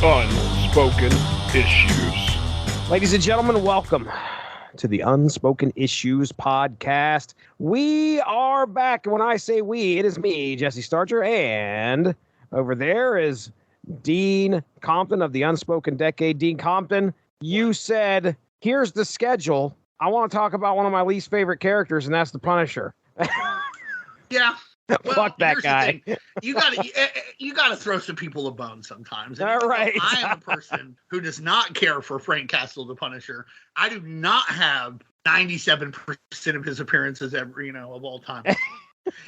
Unspoken Issues. Ladies and gentlemen, welcome to the Unspoken Issues podcast. We are back. When I say we, it is me, Jesse Starcher, and over there is Dean Compton of the Unspoken Decade. Dean Compton, you said, here's the schedule. I want to talk about one of my least favorite characters, and that's the Punisher. Yeah. Well, Fuck that guy. You gotta throw some people a bone sometimes. And All right. I am a person who does not care for Frank Castle, the Punisher. I do not have 97% of his appearances ever, of all time,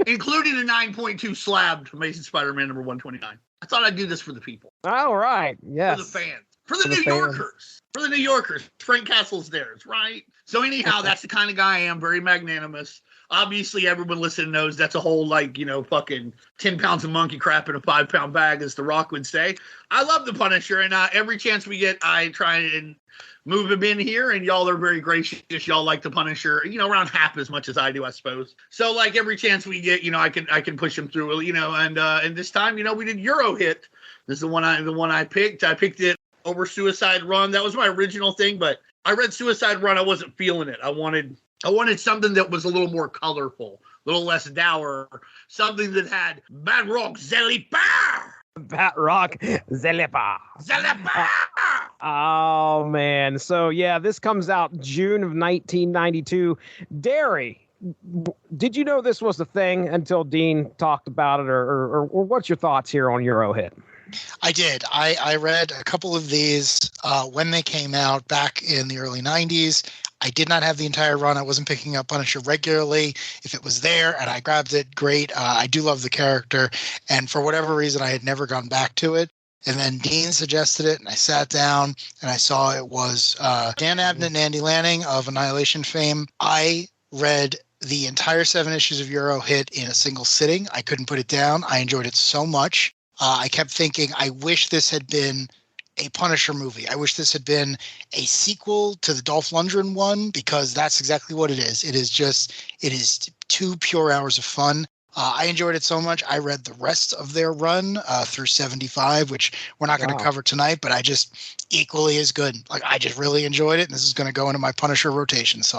including the 9.2 slab to Amazing Spider-Man number 129. I thought I'd do this for the people. All right. Yes. For the fans. For the New Yorkers. For the New Yorkers. Frank Castle's theirs, right? So anyhow, that's the kind of guy I am. Very magnanimous. Obviously, everyone listening knows that's a whole, fucking 10 pounds of monkey crap in a 5-pound bag, as The Rock would say. I love the Punisher, and every chance we get, I try and move him in here, and y'all are very gracious. Y'all like the Punisher, around half as much as I do, I suppose. So, every chance we get, I can push him through, and this time, we did Eurohit. This is the one I picked. I picked it over Suicide Run. That was my original thing, but I read Suicide Run. I wasn't feeling it. I wanted something that was a little more colorful, a little less dour, something that had Batroc Zelipa. Batroc Zelipa. Oh, man. So, yeah, this comes out June of 1992. Darry, did you know this was a thing until Dean talked about it, or what's your thoughts here on Eurohit? I did. I read a couple of these when they came out back in the early 90s. I did not have the entire run. I wasn't picking up Punisher regularly. If it was there and I grabbed it, great. I do love the character. And for whatever reason, I had never gone back to it. And then Dean suggested it, and I sat down and I saw it was Dan Abnett and Andy Lanning of Annihilation fame. I read the entire 7 issues of Eurohit in a single sitting. I couldn't put it down. I enjoyed it so much. I kept thinking, I wish this had been a Punisher movie. I wish this had been a sequel to the Dolph Lundgren one, because that's exactly what it is. It is 2 pure hours of fun. I enjoyed it so much. I read the rest of their run through 75, which we're not going to cover tonight, but I just equally as good. I just really enjoyed it, and this is going to go into my Punisher rotation. So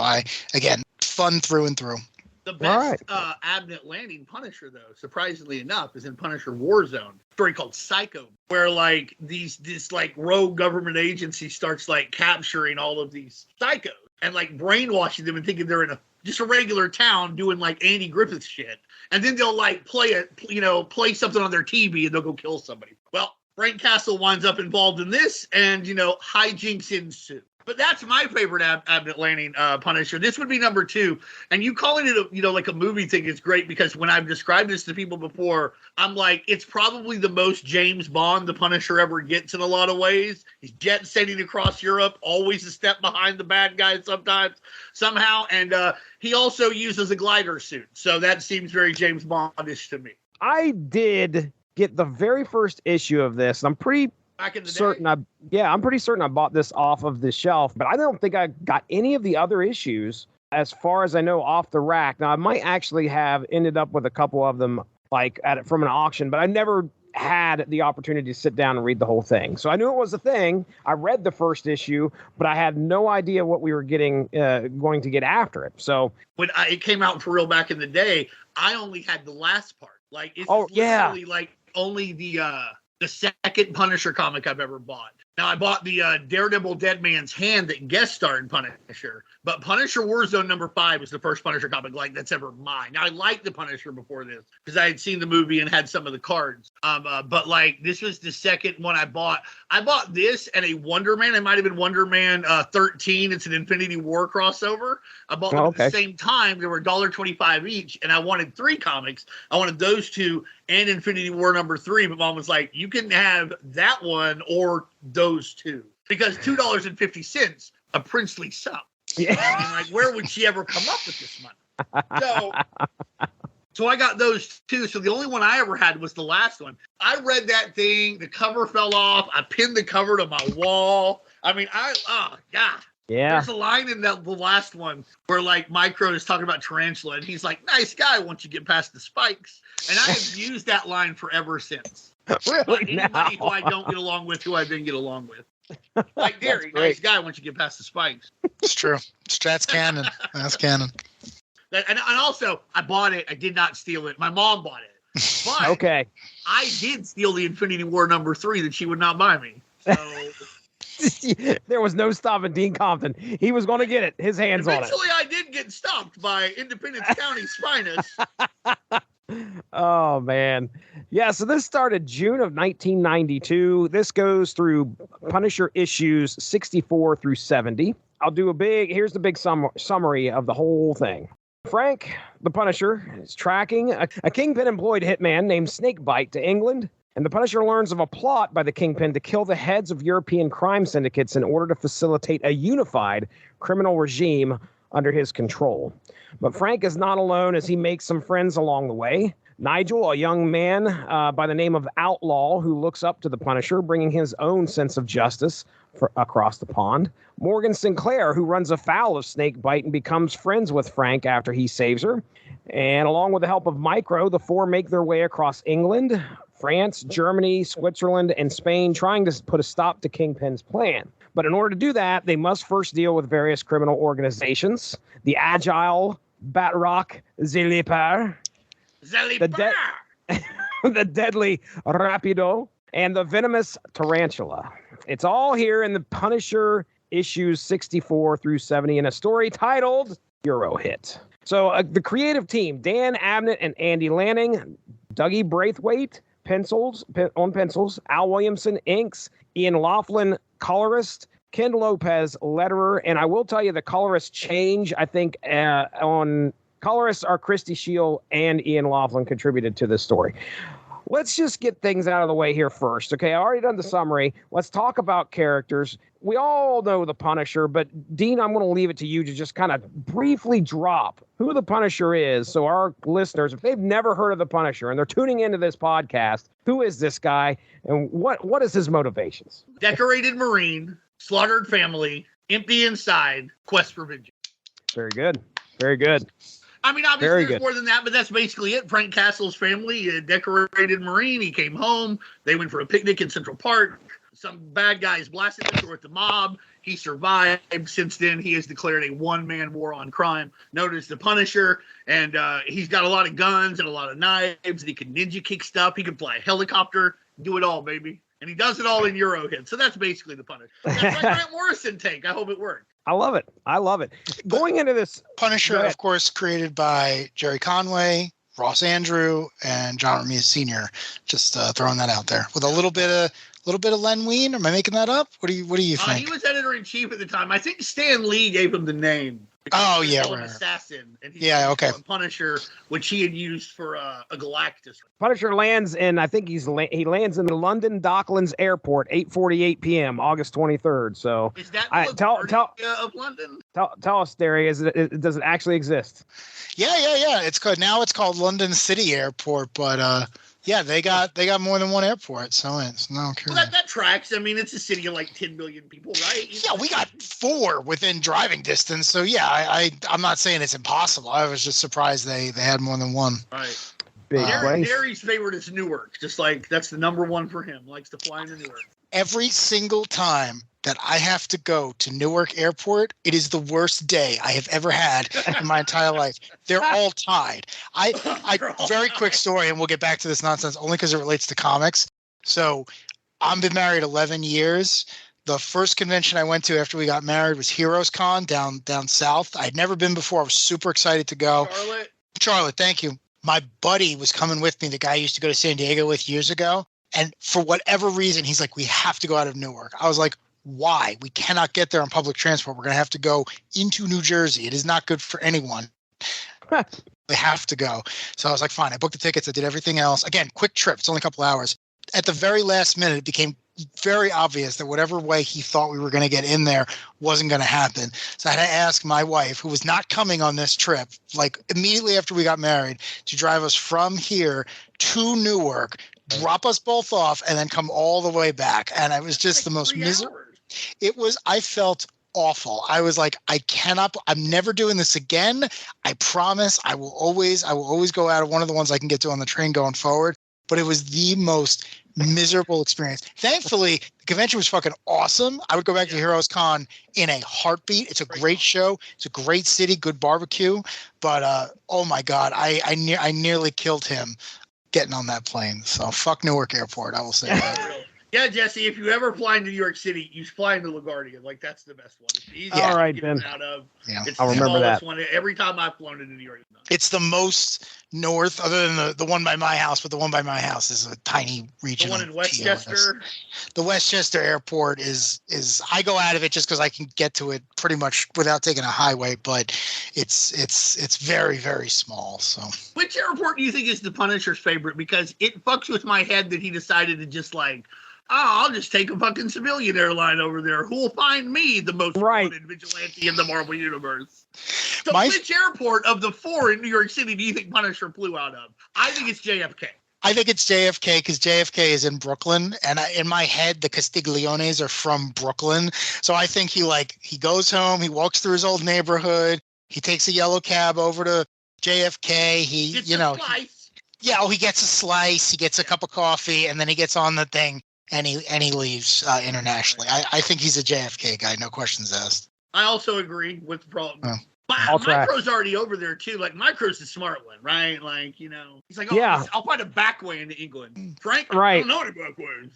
again, fun through and through. The best Abnett Lanning Punisher, though, surprisingly enough, is in Punisher Warzone, a story called Psycho, where this rogue government agency starts capturing all of these psychos and brainwashing them and thinking they're in just a regular town doing Andy Griffith shit, and then they'll play something on their TV and they'll go kill somebody. Well, Frank Castle winds up involved in this, and hijinks ensue. But that's my favorite Abnett Lanning Punisher. This would be number 2. And you calling it a movie thing is great, because when I've described this to people before, I'm like, it's probably the most James Bond the Punisher ever gets in a lot of ways. He's jet setting across Europe, always a step behind the bad guys somehow. And he also uses a glider suit. So that seems very James Bondish to me. I did get the very first issue of this. I'm pretty certain I'm pretty certain I bought this off of the shelf, but I don't think I got any of the other issues, as far as I know, off the rack. Now, I might actually have ended up with a couple of them from an auction, but I never had the opportunity to sit down and read the whole thing. So I knew it was a thing. I read the first issue, but I had no idea what we were going to get after it. So when it came out for real back in the day, I only had the last part. It's literally only the second Punisher comic I've ever bought. Now, I bought the Daredevil Dead Man's Hand that guest starred in Punisher, but Punisher Warzone number 5 was the first Punisher comic that's ever mine. Now, I liked the Punisher before this because I had seen the movie and had some of the cards, but this was the second one I bought. I bought this and a Wonder Man. It might have been Wonder Man 13. It's an Infinity War crossover. I bought them at the same time. They were $1.25 each, and I wanted 3 comics. I wanted those 2 and Infinity War number 3, but Mom was like, you can have that one or those 2, because $2.50 a princely sum. Yeah. I mean, where would she ever come up with this money? So I got those 2. So the only one I ever had was the last one. I read that thing. The cover fell off. I pinned the cover to my wall. I mean, God. Yeah. There's a line in the last one where like Micro is talking about Tarantula, and he's like, "Nice guy once you get past the spikes." And I have used that line forever since. Really? Anybody who I don't get along with, who I didn't get along with. Like Darry, nice guy once you get past the spikes. It's true. That's canon. That's canon. And also, I bought it. I did not steal it. My mom bought it. But Okay. I did steal the Infinity War #3 that she would not buy me. So there was no stopping Dean Compton. He was going to get it. His hands on it. eventually, I did get stopped by Independence County's finest. Oh, man. Yeah, so this started June of 1992. This goes through Punisher issues 64 through 70. Here's the big summary of the whole thing. Frank, the Punisher, is tracking a Kingpin-employed hitman named Snakebite to England, and the Punisher learns of a plot by the Kingpin to kill the heads of European crime syndicates in order to facilitate a unified criminal regime under his control. But Frank is not alone as he makes some friends along the way. Nigel, a young man by the name of Outlaw, who looks up to the Punisher, bringing his own sense of justice across the pond. Morgan Sinclair, who runs afoul of Snakebite and becomes friends with Frank after he saves her. And along with the help of Micro, the four make their way across England, France, Germany, Switzerland, and Spain, trying to put a stop to Kingpin's plan. But in order to do that, they must first deal with various criminal organizations. The agile Batroc, the deadly Rapido, and the venomous Tarantula. It's all here in the Punisher issues 64 through 70 in a story titled Eurohit. So the creative team, Dan Abnett and Andy Lanning, Dougie Braithwaite, on pencils, Al Williamson, inks, Ian Laughlin, colorist, Ken Lopez, letterer, and I will tell you the colorists change. I think on colorists are Christy Shield and Ian Laughlin contributed to this story. Let's just get things out of the way here first. Okay, I already done the summary. Let's talk about characters. We all know the Punisher, but Dean, I'm going to leave it to you to just kind of briefly drop who the Punisher is. So our listeners, if they've never heard of the Punisher and they're tuning into this podcast, who is this guy and what is his motivations? Decorated Marine, slaughtered family, empty inside, quest for vengeance. Very good. Very good. I mean, obviously there's more than that, but that's basically it. Frank Castle's family, a decorated Marine. He came home. They went for a picnic in Central Park. Some bad guys blasted him with the mob. He survived. Since then, he has declared a one-man war on crime, known as the Punisher. And he's got a lot of guns and a lot of knives. And he can ninja kick stuff. He can fly a helicopter. Do it all, baby. And he does it all in Eurohit. So that's basically the Punisher. That's my Grant Morrison take. I hope it worked. I love it. I love it. Going into this Punisher, of course, created by Jerry Conway, Ross Andrew, and John Romita Sr. Just throwing that out there with a little bit of Len Wein. Am I making that up? What do you think? He was editor in chief at the time. I think Stan Lee gave him the name. Oh yeah, right. Assassin. And okay. Punisher, which he had used for a Galactus. Punisher lands in, I think he lands in the London Docklands Airport, 8:48 p.m. August 23rd. So is that of London? Tell us, Darry, does it actually exist? Yeah. It's called London City Airport, but yeah, they got more than one airport, so it's no. Well, that tracks. I mean, it's a city of like 10 million people, right? Yeah, we got 4 within driving distance. So yeah, I'm not saying it's impossible. I was just surprised they had more than one. Right. Big place. Darry's favorite is Newark. Just like that's the number one for him. Likes to fly into Newark. Every single time that I have to go to Newark Airport, it is the worst day I have ever had in my entire life. They're all tied. Very quick story, and we'll get back to this nonsense only because it relates to comics. So I've been married 11 years. The first convention I went to after we got married was Heroes Con down south. I'd never been before. I was super excited to go. Charlotte, thank you. My buddy was coming with me, the guy I used to go to San Diego with years ago. And for whatever reason, he's like, we have to go out of Newark. I was like, why? We cannot get there on public transport. We're going to have to go into New Jersey. It is not good for anyone. We have to go. So I was like, fine. I booked the tickets. I did everything else. Again, quick trip. It's only a couple hours. At the very last minute, it became very obvious that whatever way he thought we were going to get in there wasn't going to happen. So I had to ask my wife, who was not coming on this trip, like immediately after we got married, to drive us from here to Newark, drop us both off, and then come all the way back. And it was just the most miserable. I felt awful. I was like, I'm never doing this again. I promise I will always go out of one of the ones I can get to on the train going forward. But it was the most miserable experience. Thankfully, the convention was fucking awesome. I would go back to Heroes Con in a heartbeat. It's a great show. It's a great city, good barbecue. But oh my God, I nearly killed him getting on that plane. So fuck Newark Airport, I will say that. Yeah, Jesse, if you ever fly into New York City, you fly into LaGuardia. Like, that's the best one. It's the easiest All right, to get Ben. out of. Yeah. It's I'll the remember smallest that. one. Every time I've flown into New York. It's the most north, other than the one by my house, but the one by my house is a tiny region. The one in Westchester? The Westchester Airport is I go out of it just because I can get to it pretty much without taking a highway, but it's very, very small. So Which airport do you think is the Punisher's favorite? Because it fucks with my head that he decided to just like, I'll just take a fucking civilian airline over there. Who'll find me the most wanted vigilante in the Marvel Universe? So which airport of the 4 in New York City do you think Punisher flew out of? I think it's JFK. I think it's JFK because JFK is in Brooklyn, and in my head, the Castigliones are from Brooklyn. So I think he goes home, he walks through his old neighborhood, he takes a yellow cab over to JFK. He gets a slice, he gets a cup of coffee, and then he gets on the thing. And he leaves internationally. I think he's a JFK guy, no questions asked. I also agree with problem. Oh. Micro's already over there too. Like Micro's the smart one, right? Like, he's like, I'll find a back way into England. Frank, I don't know any back ways.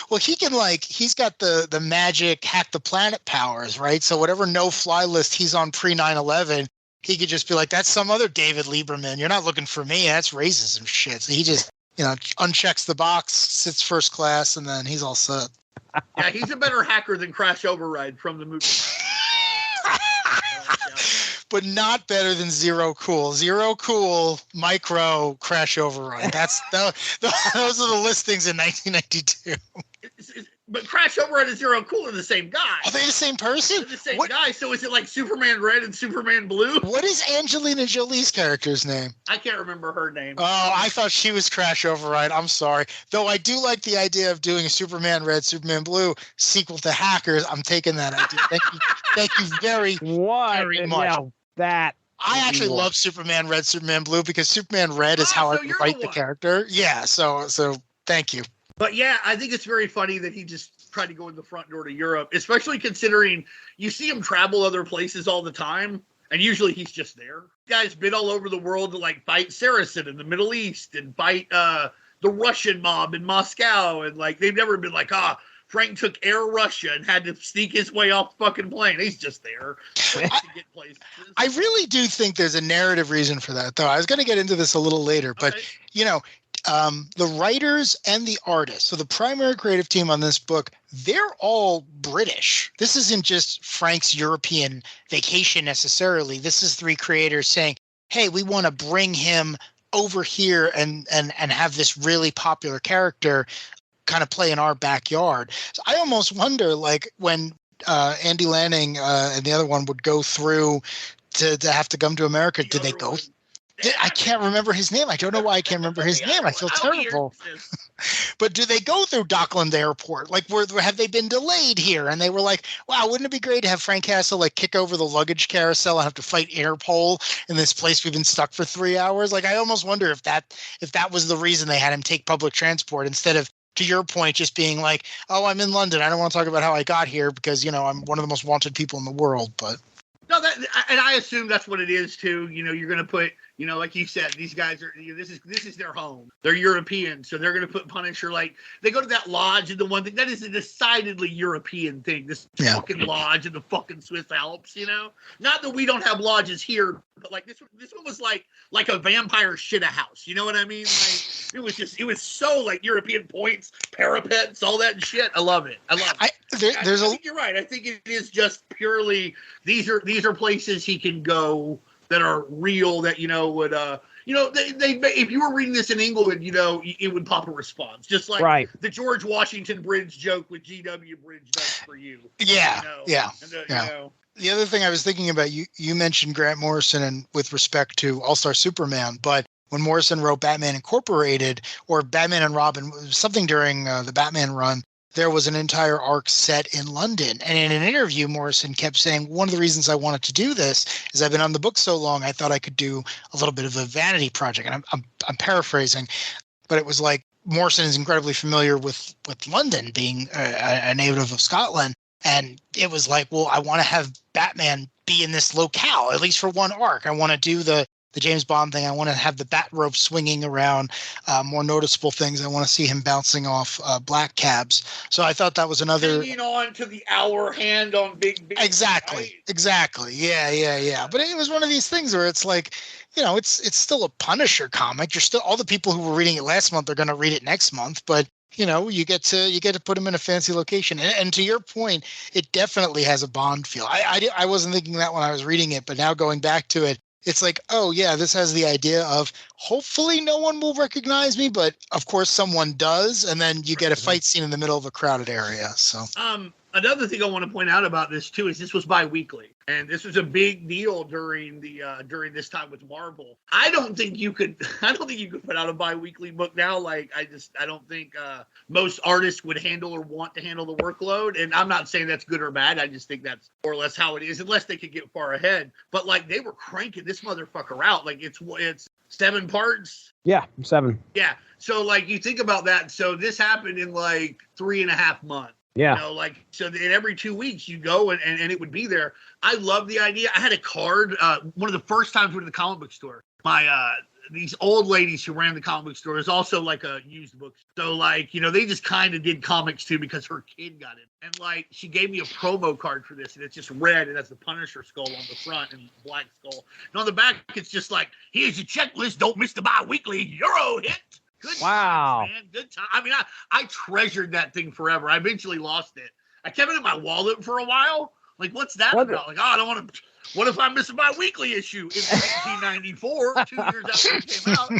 Well, he can he's got the magic hack the planet powers, right? So whatever no-fly list he's on pre 9/11, he could just be like, that's some other David Lieberman. You're not looking for me. That's racism shit. So he just unchecks the box, sits first class, and then he's all set. Yeah, he's a better hacker than Crash Override from the movie. But not better than Zero Cool. Zero Cool, Micro, Crash Override. Those are the listings in 1992. But Crash Override and Zero Cool are the same guy. Are they the same person? They're the same guy. So is it like Superman Red and Superman Blue? What is Angelina Jolie's character's name? I can't remember her name. Oh, I thought she was Crash Override. I'm sorry. Though I do like the idea of doing a Superman Red, Superman Blue sequel to Hackers. I'm taking that idea. Thank you very much. That I actually love Superman Red, Superman Blue because Superman Red is how I write the character. Yeah, so thank you. But yeah, I think it's very funny that he just tried to go in the front door to Europe, especially considering you see him travel other places all the time, and usually he's just there. Guy's been all over the world to fight Saracen in the Middle East and fight the Russian mob in Moscow, and they've never been Frank took Air Russia and had to sneak his way off the fucking plane. He's just there to get places. I really do think there's a narrative reason for that, though. I was going to get into this a little later, but the writers and the artists, so the primary creative team on this book, they're all British. This isn't just Frank's European vacation necessarily. This is 3 creators saying, hey, we want to bring him over here and have this really popular character kind of play in our backyard. So I almost wonder, when Andy Lanning and the other one would go through to have to come to America, did they go? I can't remember his name. I don't know why I can't remember his name. I feel terrible. But do they go through Dockland Airport? Have they been delayed here? And they were like, wow, wouldn't it be great to have Frank Castle kick over the luggage carousel and have to fight Interpol in this place we've been stuck for 3 hours? I almost wonder if that was the reason they had him take public transport instead of, to your point, just being like, oh, I'm in London. I don't want to talk about how I got here because, I'm one of the most wanted people in the world. But no, and I assume that's what it is too. You're going to put, like you said, these guys are, this is their home. They're European, so they're going to put Punisher they go to that lodge and the one thing that is a decidedly European thing. This fucking lodge in the fucking Swiss Alps. Not that we don't have lodges here, but this one was like a vampire shit a house. You know what I mean? It was so European points, parapets, all that shit. I love it. I think you're right. I think it is just purely these are places he can go that are real that would they if you were reading this in England, it would pop a response, just like the George Washington Bridge joke with GW Bridge does for you. Yeah. The other thing I was thinking about, you mentioned Grant Morrison and with respect to All-Star Superman, but when Morrison wrote Batman Incorporated or Batman and Robin, something during the Batman run, there was an entire arc set in London. And in an interview, Morrison kept saying, one of the reasons I wanted to do this is I've been on the book so long, I thought I could do a little bit of a vanity project. And I'm paraphrasing, but it was like Morrison is incredibly familiar with London, being a native of Scotland. And it was like, well, I want to have Batman be in this locale, at least for one arc. I want to do the James Bond thing. I want to have the bat rope swinging around, more noticeable things. I want to see him bouncing off black cabs. So I thought that was another. Hanging on to the hour hand on Big. Exactly. Right? Exactly. Yeah. But it was one of these things where it's like, it's still a Punisher comic. You're still, all the people who were reading it last month are going to read it next month, but you get to put them in a fancy location. And to your point, it definitely has a Bond feel. I wasn't thinking that when I was reading it, but now going back to it, it's like, oh yeah, this has the idea of hopefully no one will recognize me, but of course someone does. And then you get a fight scene in the middle of a crowded area. So, another thing I want to point out about this too is this was bi-weekly, and this was a big deal during this time with Marvel. I don't think you could put out a bi-weekly book now. Like I don't think most artists would handle or want to handle the workload. And I'm not saying that's good or bad. I just think that's more or less how it is, unless they could get far ahead. But like they were cranking this motherfucker out. Like it's 7 parts. Yeah, 7. Yeah. So like you think about that. So this happened in like 3.5 months. Yeah. So in every 2 weeks you go and it would be there. I love the idea. I had a card. One of the first times we went to the comic book store, these old ladies who ran the comic book store is also like a used book. So like, they just kind of did comics too because her kid got it. And like, she gave me a promo card for this, and it's just red, and that's the Punisher skull on the front and black skull. And on the back, it's just like, here's your checklist. Don't miss the bi-weekly Eurohit. Good wow, times, man. Good time. I mean, I treasured that thing forever. I eventually lost it. I kept it in my wallet for a while. Like, what's that about? Like, I don't want to. What if I miss a bi-weekly issue? It's 1994, 2 years after it came out.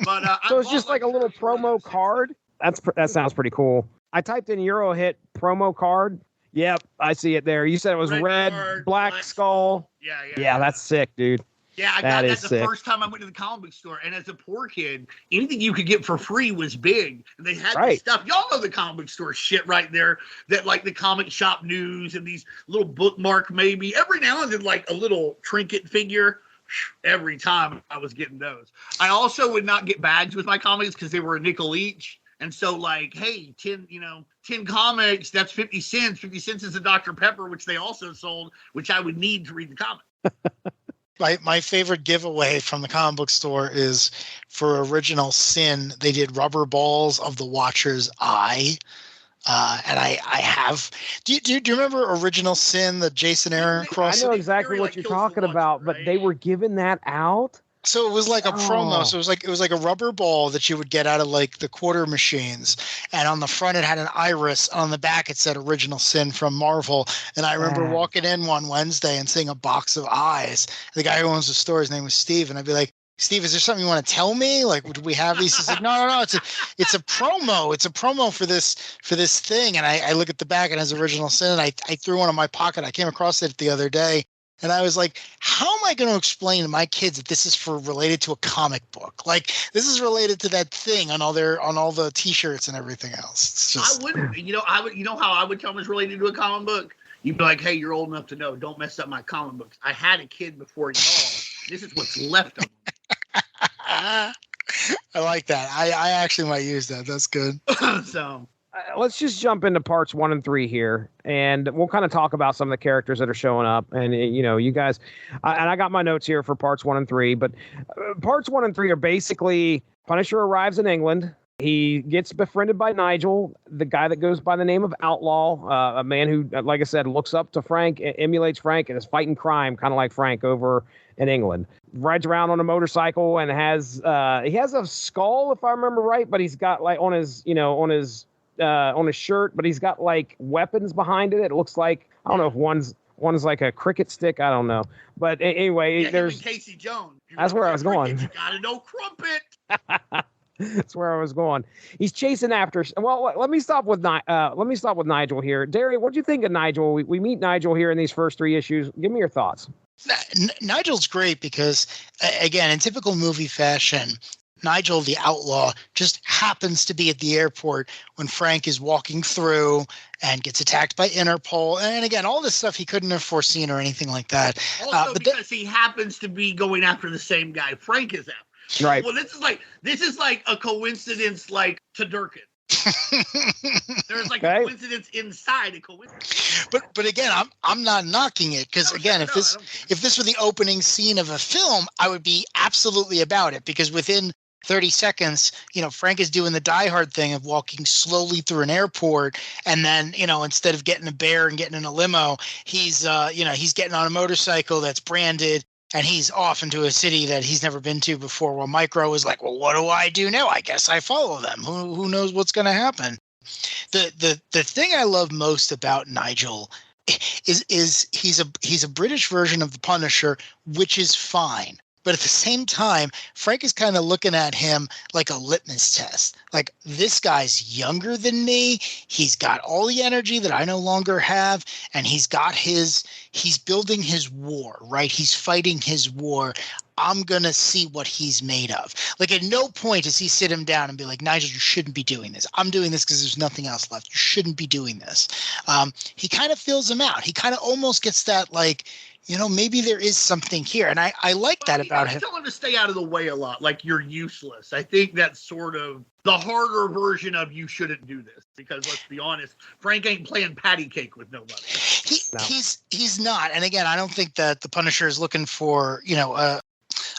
But so it's just like a little promo card. That sounds pretty cool. I typed in Eurohit promo card. Yep, I see it there. You said it was red card, black skull. Yeah, that's sick, dude. Yeah, I got that the first time I went to the comic book store. And as a poor kid, anything you could get for free was big. And they had this stuff. Y'all know the comic book store shit right there. That like the comic shop news and these little bookmark maybe. Every now and then like a little trinket figure. Every time I was getting those. I also would not get bags with my comics because they were a nickel each. And so like, hey, 10 comics, that's 50 cents. 50 cents is a Dr. Pepper, which they also sold, which I would need to read the comic. My favorite giveaway from the comic book store is for Original Sin. They did rubber balls of the Watcher's eye. And I have. Do you remember Original Sin, the Jason Aaron cross? I know exactly what you're talking about, but they were giving that out. So it was like a promo. So it was like a rubber ball that you would get out of like the quarter machines. And on the front it had an iris. On the back it said Original Sin from Marvel. And I remember walking in one Wednesday and seeing a box of eyes. The guy who owns the store, his name was Steve, and I'd be like, Steve, is there something you want to tell me? Like, do we have these? He's like, no. It's a promo. It's a promo for this thing. And I look at the back and it has Original Sin. And I threw one in my pocket. I came across it the other day. And I was like, how am I going to explain to my kids that this is related to a comic book? Like, this is related to that thing on all the T-shirts and everything else. It's just, I wouldn't, how I would tell them it's related to a comic book? You'd be like, hey, you're old enough to know. Don't mess up my comic books. I had a kid before y'all. This is what's left of them. I like that. I actually might use that. That's good. So. Let's just jump into parts 1 and 3 here, and we'll kind of talk about some of the characters that are showing up. And you guys, and I got my notes here for parts 1 and 3, but parts 1 and 3 are basically Punisher arrives in England. He gets befriended by Nigel, the guy that goes by the name of Outlaw, a man who, like I said, looks up to Frank, emulates Frank, and is fighting crime, kind of like Frank over in England. Rides around on a motorcycle and has he has a skull, if I remember right, but he's got like on his shirt, but he's got like weapons behind it. It looks like, I don't know if one's like a cricket stick. I don't know. But anyway, there's Casey Jones. That's where I was going. You gotta know Crumpet. That's where I was going. He's chasing after. Well, let me stop with Nigel here. Darry, what do you think of Nigel? We meet Nigel here in these first 3 issues. Give me your thoughts. Nigel's great because, again, in typical movie fashion, Nigel the Outlaw just happens to be at the airport when Frank is walking through and gets attacked by Interpol. And again, all this stuff he couldn't have foreseen or anything like that. Also, because he happens to be going after the same guy Frank is after. Right. Well, this is like a coincidence, like to Durkin. There's like a coincidence inside a coincidence. But again, I'm not knocking it because if this were the opening scene of a film, I would be absolutely about it, because within 30 seconds, Frank is doing the Die Hard thing of walking slowly through an airport, and then instead of getting a bear and getting in a limo, he's getting on a motorcycle that's branded. And he's off into a city that he's never been to before. Well, Micro is like, well, what do I do now? I guess I follow them. Who knows what's going to happen? The thing I love most about Nigel is he's a British version of the Punisher, which is fine. But at the same time, Frank is kind of looking at him like a litmus test. Like, this guy's younger than me. He's got all the energy that I no longer have. And he's building his war, right? He's fighting his war. I'm going to see what he's made of. Like, at no point does he sit him down and be like, Nigel, you shouldn't be doing this. I'm doing this because there's nothing else left. You shouldn't be doing this. He kind of feels him out. He kind of almost gets that, like, maybe there is something here. And I like that about him. I tell him to stay out of the way a lot, like you're useless. I think that's sort of the harder version of you shouldn't do this, because let's be honest, Frank ain't playing patty cake with nobody. He's not. And again, I don't think that the Punisher is looking for,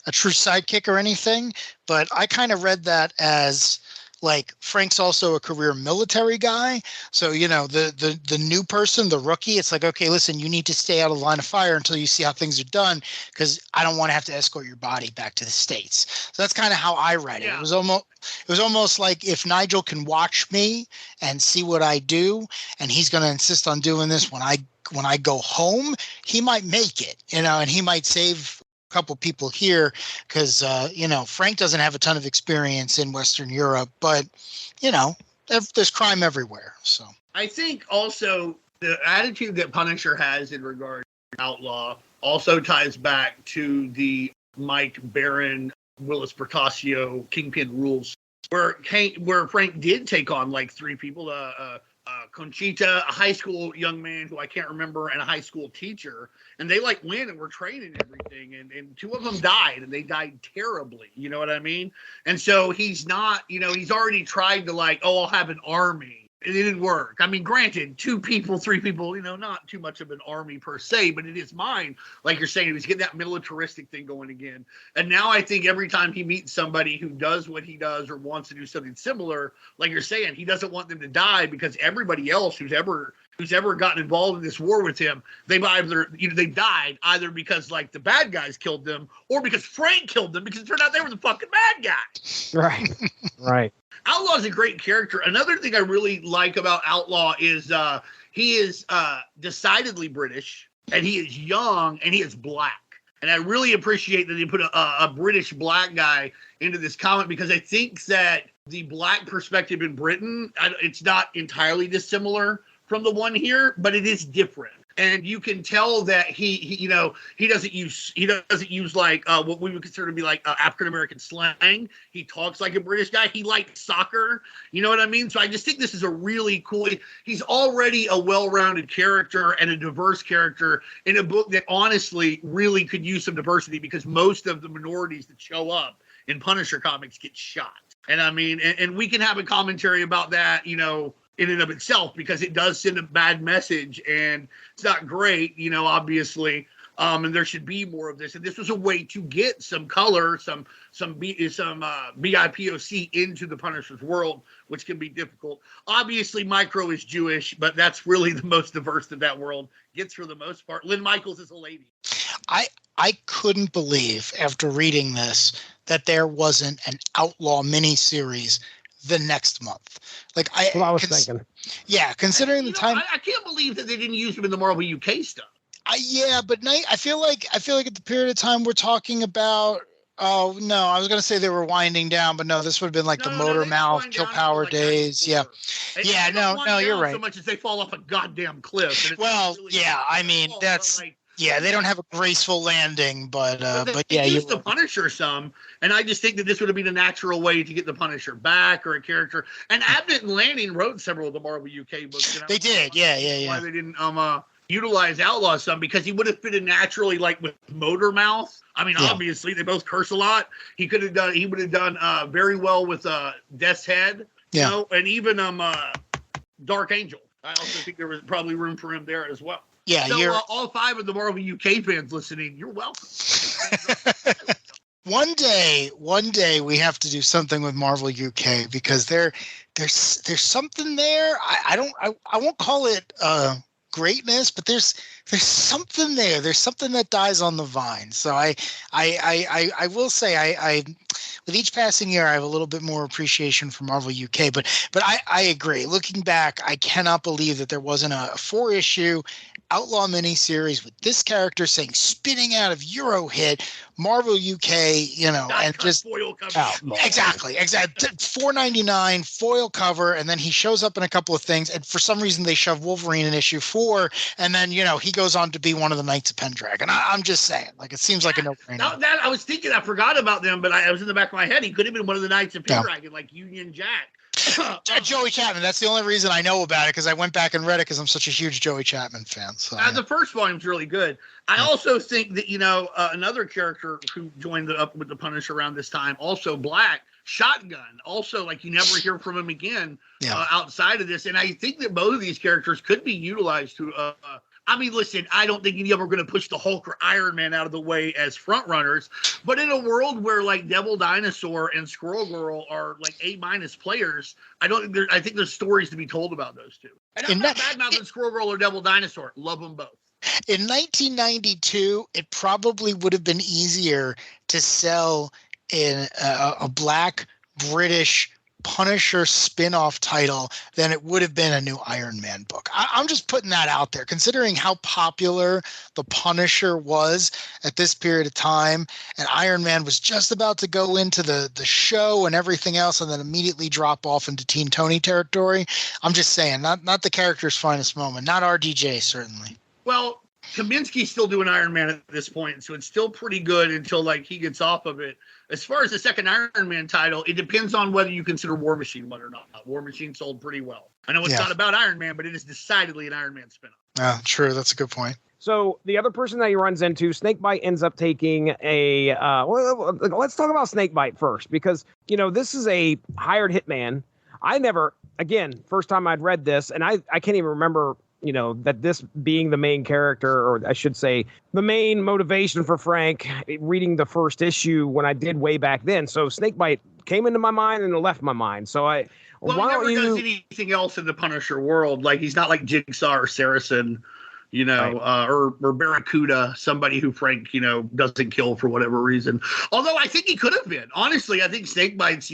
a true sidekick or anything, but I kind of read that as, like, Frank's also a career military guy. So, the new person, the rookie, it's like, okay, listen, you need to stay out of the line of fire until you see how things are done, because I don't want to have to escort your body back to the States. So that's kind of how I read it. Yeah. It was almost like, if Nigel can watch me and see what I do, and he's going to insist on doing this when I go home, he might make it, and he might save couple people here, because Frank doesn't have a ton of experience in Western Europe, but there's crime everywhere. So I think also the attitude that Punisher has in regard to Outlaw also ties back to the Mike Baron, Willis Percasio, Kingpin rules, where Frank did take on like three people, Conchita, a high school young man who I can't remember, and a high school teacher, and they like went and were training and everything, and two of them died, and they died terribly, you know what I mean? And so he's not, he's already tried to like, I'll have an army. It didn't work. I mean, granted, 2 people, 3 people, not too much of an army per se, but it is mine. Like you're saying, he was getting that militaristic thing going again. And now I think every time he meets somebody who does what he does or wants to do something similar, like you're saying, he doesn't want them to die, because everybody else who's ever gotten involved in this war with him, they've died either because like the bad guys killed them, or because Frank killed them, because it turned out they were the fucking bad guy. Right. Outlaw's a great character. Another thing I really like about Outlaw is he is decidedly British, and he is young, and he is black. And I really appreciate that they put a British black guy into this comic, because I think that the black perspective in Britain, it's not entirely dissimilar from the one here, but it is different. And you can tell that he doesn't use like what we would consider to be like African American slang. He talks like a British guy. He likes soccer. You know what I mean? So I just think this is a really cool. He's already a well-rounded character and a diverse character in a book that honestly really could use some diversity, because most of the minorities that show up in Punisher comics get shot. And I mean, and we can have a commentary about that, in and of itself, because it does send a bad message, and it's not great, obviously. And there should be more of this. And this was a way to get some color, some BIPOC into the Punisher's world, which can be difficult. Obviously, Micro is Jewish, but that's really the most diverse that that world gets for the most part. Lynn Michaels is a lady. I couldn't believe, after reading this, that there wasn't an Outlaw miniseries the next month. Like, That's what I was thinking. Yeah, considering the time. I can't believe that they didn't use him in the Marvel UK stuff. Yeah, but I feel like at the period of time we're talking about. Oh no, I was gonna say they were winding down, but no, this would have been like the Motor Mouth, Kill Power days. Yeah, no, you're right. So much as they fall off a goddamn cliff. Well, really, yeah, I mean that's. Yeah, they don't have a graceful landing, but they yeah, used the Punisher some, and I just think that this would have been a natural way to get the Punisher back or a character. And Abnett and Lanning wrote several of the Marvel UK books. And they did, yeah. Why they didn't utilize Outlaw some, because he would have fitted naturally, like with Motor Mouth. I mean, obviously they both curse a lot. He would have done very well with Death's Head, you know, and even Dark Angel. I also think there was probably room for him there as well. Yeah, so all 5 of the Marvel UK fans listening, you're welcome. One day we have to do something with Marvel UK, because there's something there. I won't call it greatness, but there's something there. There's something that dies on the vine. So I will say I with each passing year I have a little bit more appreciation for Marvel UK. But I agree. Looking back, I cannot believe that there wasn't a 4-issue Outlaw miniseries with this character saying spinning out of Eurohit, Marvel UK, you know, and just foil cover. Exactly. $4.99 foil cover, and then he shows up in a couple of things, and for some reason they shove Wolverine in issue 4, and then he goes on to be one of the Knights of Pendragon. I'm just saying, like, it seems like a no-brainer. That I was thinking, I forgot about them, but I was in the back of my head. He could have been one of the Knights of Pendragon, like Union Jack. Joey Chapman. That's the only reason I know about it, because I went back and read it because I'm such a huge Joey Chapman fan. So the first volume's really good. I also think that another character who joined up with the Punisher around this time, also black, Shotgun. Also, like, you never hear from him again outside of this. And I think that both of these characters could be utilized to. I mean, listen, I don't think any of them are going to push the Hulk or Iron Man out of the way as front runners, but in a world where like Devil Dinosaur and Squirrel Girl are like A- players, I think there's stories to be told about those two. And I'm not bad-mouthing Squirrel Girl or Devil Dinosaur. Love them both. In 1992, it probably would have been easier to sell in a black British Punisher spin-off title than it would have been a new Iron Man book. I'm just putting that out there, considering how popular the Punisher was at this period of time, and Iron Man was just about to go into the show and everything else, and then immediately drop off into Teen Tony territory. I'm just saying, not the character's finest moment, not RDJ certainly. Well, Kaminsky's still doing Iron Man at this point, so it's still pretty good until like he gets off of it. As far as the second Iron Man title, it depends on whether you consider War Machine one or not. War Machine sold pretty well. I know it's not about Iron Man, but it is decidedly an Iron Man spinoff. Yeah, true. That's a good point. So the other person that he runs into, Snakebite ends up taking a. Let's talk about Snakebite first, because this is a hired hitman. First time I'd read this, and I can't even remember that this being the main character, or I should say the main motivation for Frank reading the first issue when I did way back then. So Snakebite came into my mind and left my mind. So he never does anything else in the Punisher world. Like, he's not like Jigsaw or Saracen, or Barracuda, somebody who Frank, doesn't kill for whatever reason. Although I think he could have been. Honestly, I think Snakebite's,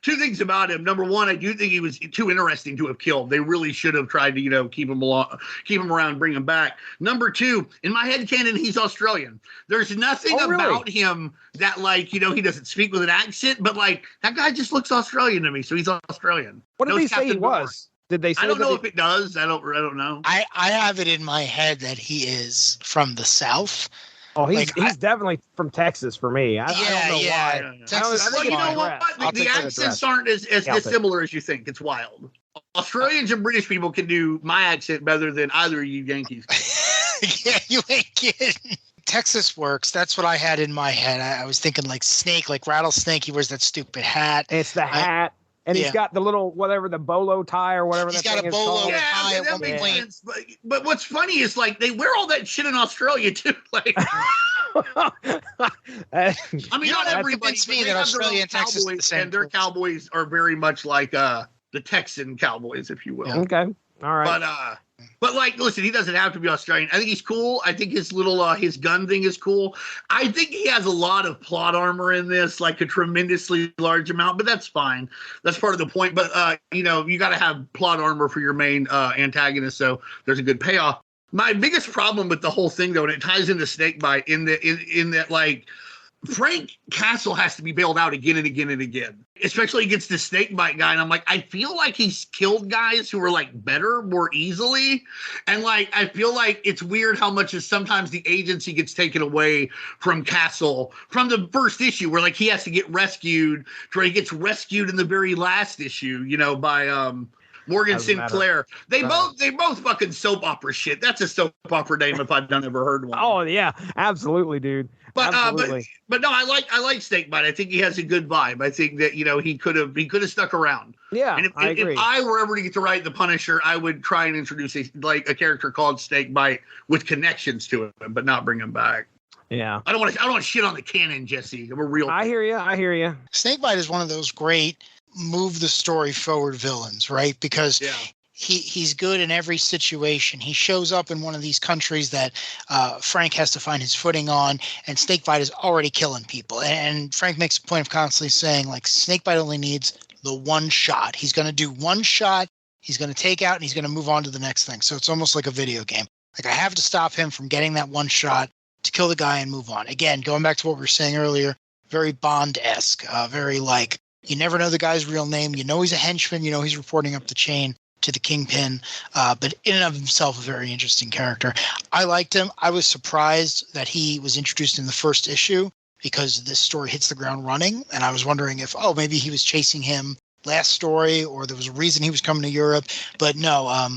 two things about him. Number one, I do think he was too interesting to have killed. They really should have tried to, keep him around, bring him back. Number two, in my head canon, he's Australian. There's nothing about him that, like, he doesn't speak with an accent, but like, that guy just looks Australian to me. So he's Australian. What did they say he was? Did they say I don't know if it does. I don't know. I have it in my head that he is from the South. Oh, he's definitely from Texas for me. I don't know why. Texas, well, you know what? The accents aren't as dissimilar as you think. It's wild. Australians and British people can do my accent better than either of you Yankees. Yeah, you ain't kidding. Texas works. That's what I had in my head. I was thinking like Snake, like Rattlesnake. He wears that stupid hat. It's the hat. And he's got the little, the bolo tie or whatever. He's got a bolo tie at one point. But what's funny is, like, they wear all that shit in Australia, too. Like, I mean, not everybody. Me that Australia and Texas are the same. And their cowboys are very much like the Texan cowboys, if you will. Yeah. Okay. All right. But like, listen, he doesn't have to be Australian. I think he's cool. I think his little his gun thing is cool. I think he has a lot of plot armor in this, like a tremendously large amount, but that's fine. That's part of the point. But you got to have plot armor for your main antagonist, so there's a good payoff. My biggest problem with the whole thing, though, and it ties into Snakebite in that like Frank Castle has to be bailed out again and again and again, especially against the Snakebite guy. And I'm like, I feel like he's killed guys who are like better more easily. And like, I feel like it's weird how much is sometimes the agency gets taken away from Castle from the first issue where like he has to get rescued, where he gets rescued in the very last issue, you know, by Morgan Sinclair. They both fucking soap opera shit. That's a soap opera name if I've ever heard one. Oh yeah, absolutely, dude. But no, I like Snakebite. I think he has a good vibe. I think that, you know, he could have stuck around. Yeah, and I agree. If I were ever to get to write the Punisher, I would try and introduce a character called Snakebite with connections to him, but not bring him back. Yeah, I don't want to shit on the canon, Jesse. I'm a real. I hear you. Snakebite is one of those great move the story forward villains, right? Because he's good in every situation. He shows up in one of these countries that Frank has to find his footing on, and Snakebite is already killing people. And Frank makes a point of constantly saying, like, Snakebite only needs the one shot. He's going to do one shot, he's going to take out, and he's going to move on to the next thing. So it's almost like a video game. Like, I have to stop him from getting that one shot to kill the guy and move on. Again, going back to what we were saying earlier, very Bond-esque, very like, you never know the guy's real name. You know he's a henchman. You know he's reporting up the chain to the Kingpin. But in and of himself, a very interesting character. I liked him. I was surprised that he was introduced in the first issue because this story hits the ground running. And I was wondering if, maybe he was chasing him last story or there was a reason he was coming to Europe. But no,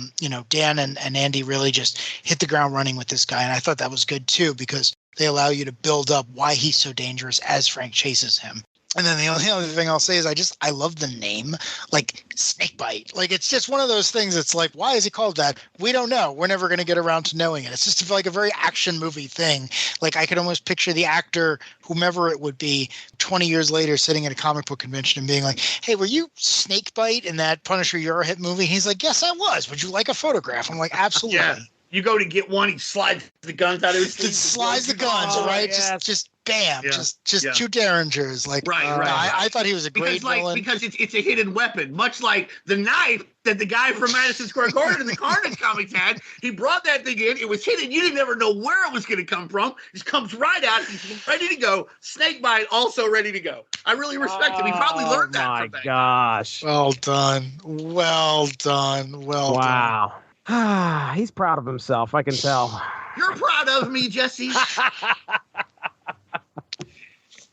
Dan and Andy really just hit the ground running with this guy. And I thought that was good, too, because they allow you to build up why he's so dangerous as Frank chases him. And then the only other thing I'll say is I love the name, like Snakebite. Like, it's just one of those things. It's like, why is it called that? We don't know. We're never going to get around to knowing it. It's just like a very action movie thing. Like, I could almost picture the actor, whomever it would be, 20 years later sitting at a comic book convention and being like, hey, were you Snakebite in that Punisher Eurohit movie? And he's like, yes, I was. Would you like a photograph? I'm like, absolutely. Yeah. You go to get one, he slides the guns out of his sleeve. Slides the guns, right? Yes. Just bam, Yeah. just two Derringers. Like, Right. I thought he was a great villain. Because it's a hidden weapon, much like the knife that the guy from Madison Square Garden in the Carnage comics had. He brought that thing in. It was hidden. You didn't ever know where it was going to come from. It just comes right out. He's ready to go. Snakebite also ready to go. I really respect him. He probably learned that from that. Oh my gosh. Well done. Wow. He's proud of himself, I can tell. You're proud of me, Jesse.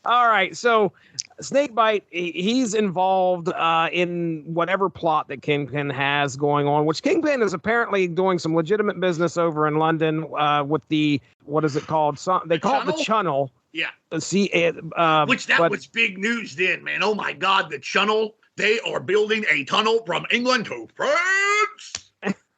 All right, so Snakebite, he's involved in whatever plot that Kingpin has going on, which Kingpin is apparently doing some legitimate business over in London with the, what is it called? They call it the Channel. Yeah. Which was big news then, man. Oh my God, the Channel. They are building a tunnel from England to France.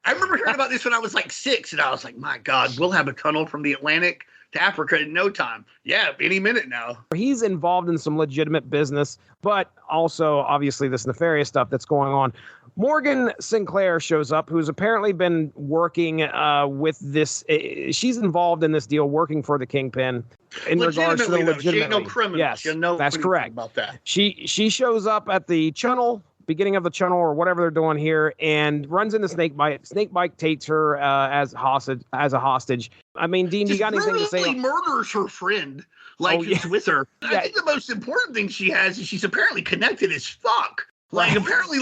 I remember hearing about this when I was like 6, and I was like, my God, we'll have a tunnel from the Atlantic to Africa in no time. Yeah, any minute now. He's involved in some legitimate business, but also obviously this nefarious stuff that's going on. Morgan Sinclair shows up, who's apparently been working with this. She's involved in this deal, working for the Kingpin in regards to the legitimate. She ain't no criminal. Yes, that's correct. About that. She shows up at the Channel, beginning of the Channel or whatever they're doing here, and runs into Snakebite. Snakebite takes her as a hostage. I mean, Dean, you got anything to say? She murders her friend, who's with her. I think the most important thing she has is she's apparently connected as fuck. Apparently,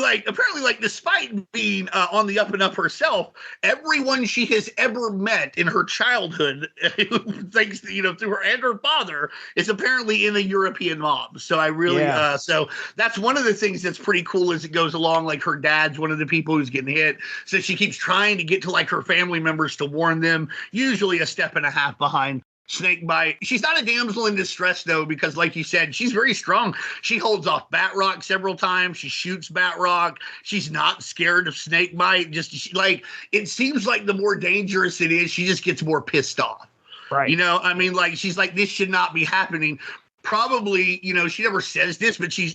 despite being on the up and up herself, everyone she has ever met in her childhood, thanks to, through her and her father, is apparently in the European mob. So I really, so that's one of the things that's pretty cool as it goes along. Like, her dad's one of the people who's getting hit. So she keeps trying to get to her family members to warn them, usually a step and a half behind Snakebite. She's not a damsel in distress, though, because like you said, she's very strong. She holds off Batroc several times. She shoots Batroc. She's not scared of Snakebite. It seems like the more dangerous it is, she just gets more pissed off. Right. She's like, this should not be happening. Probably, she never says this, but she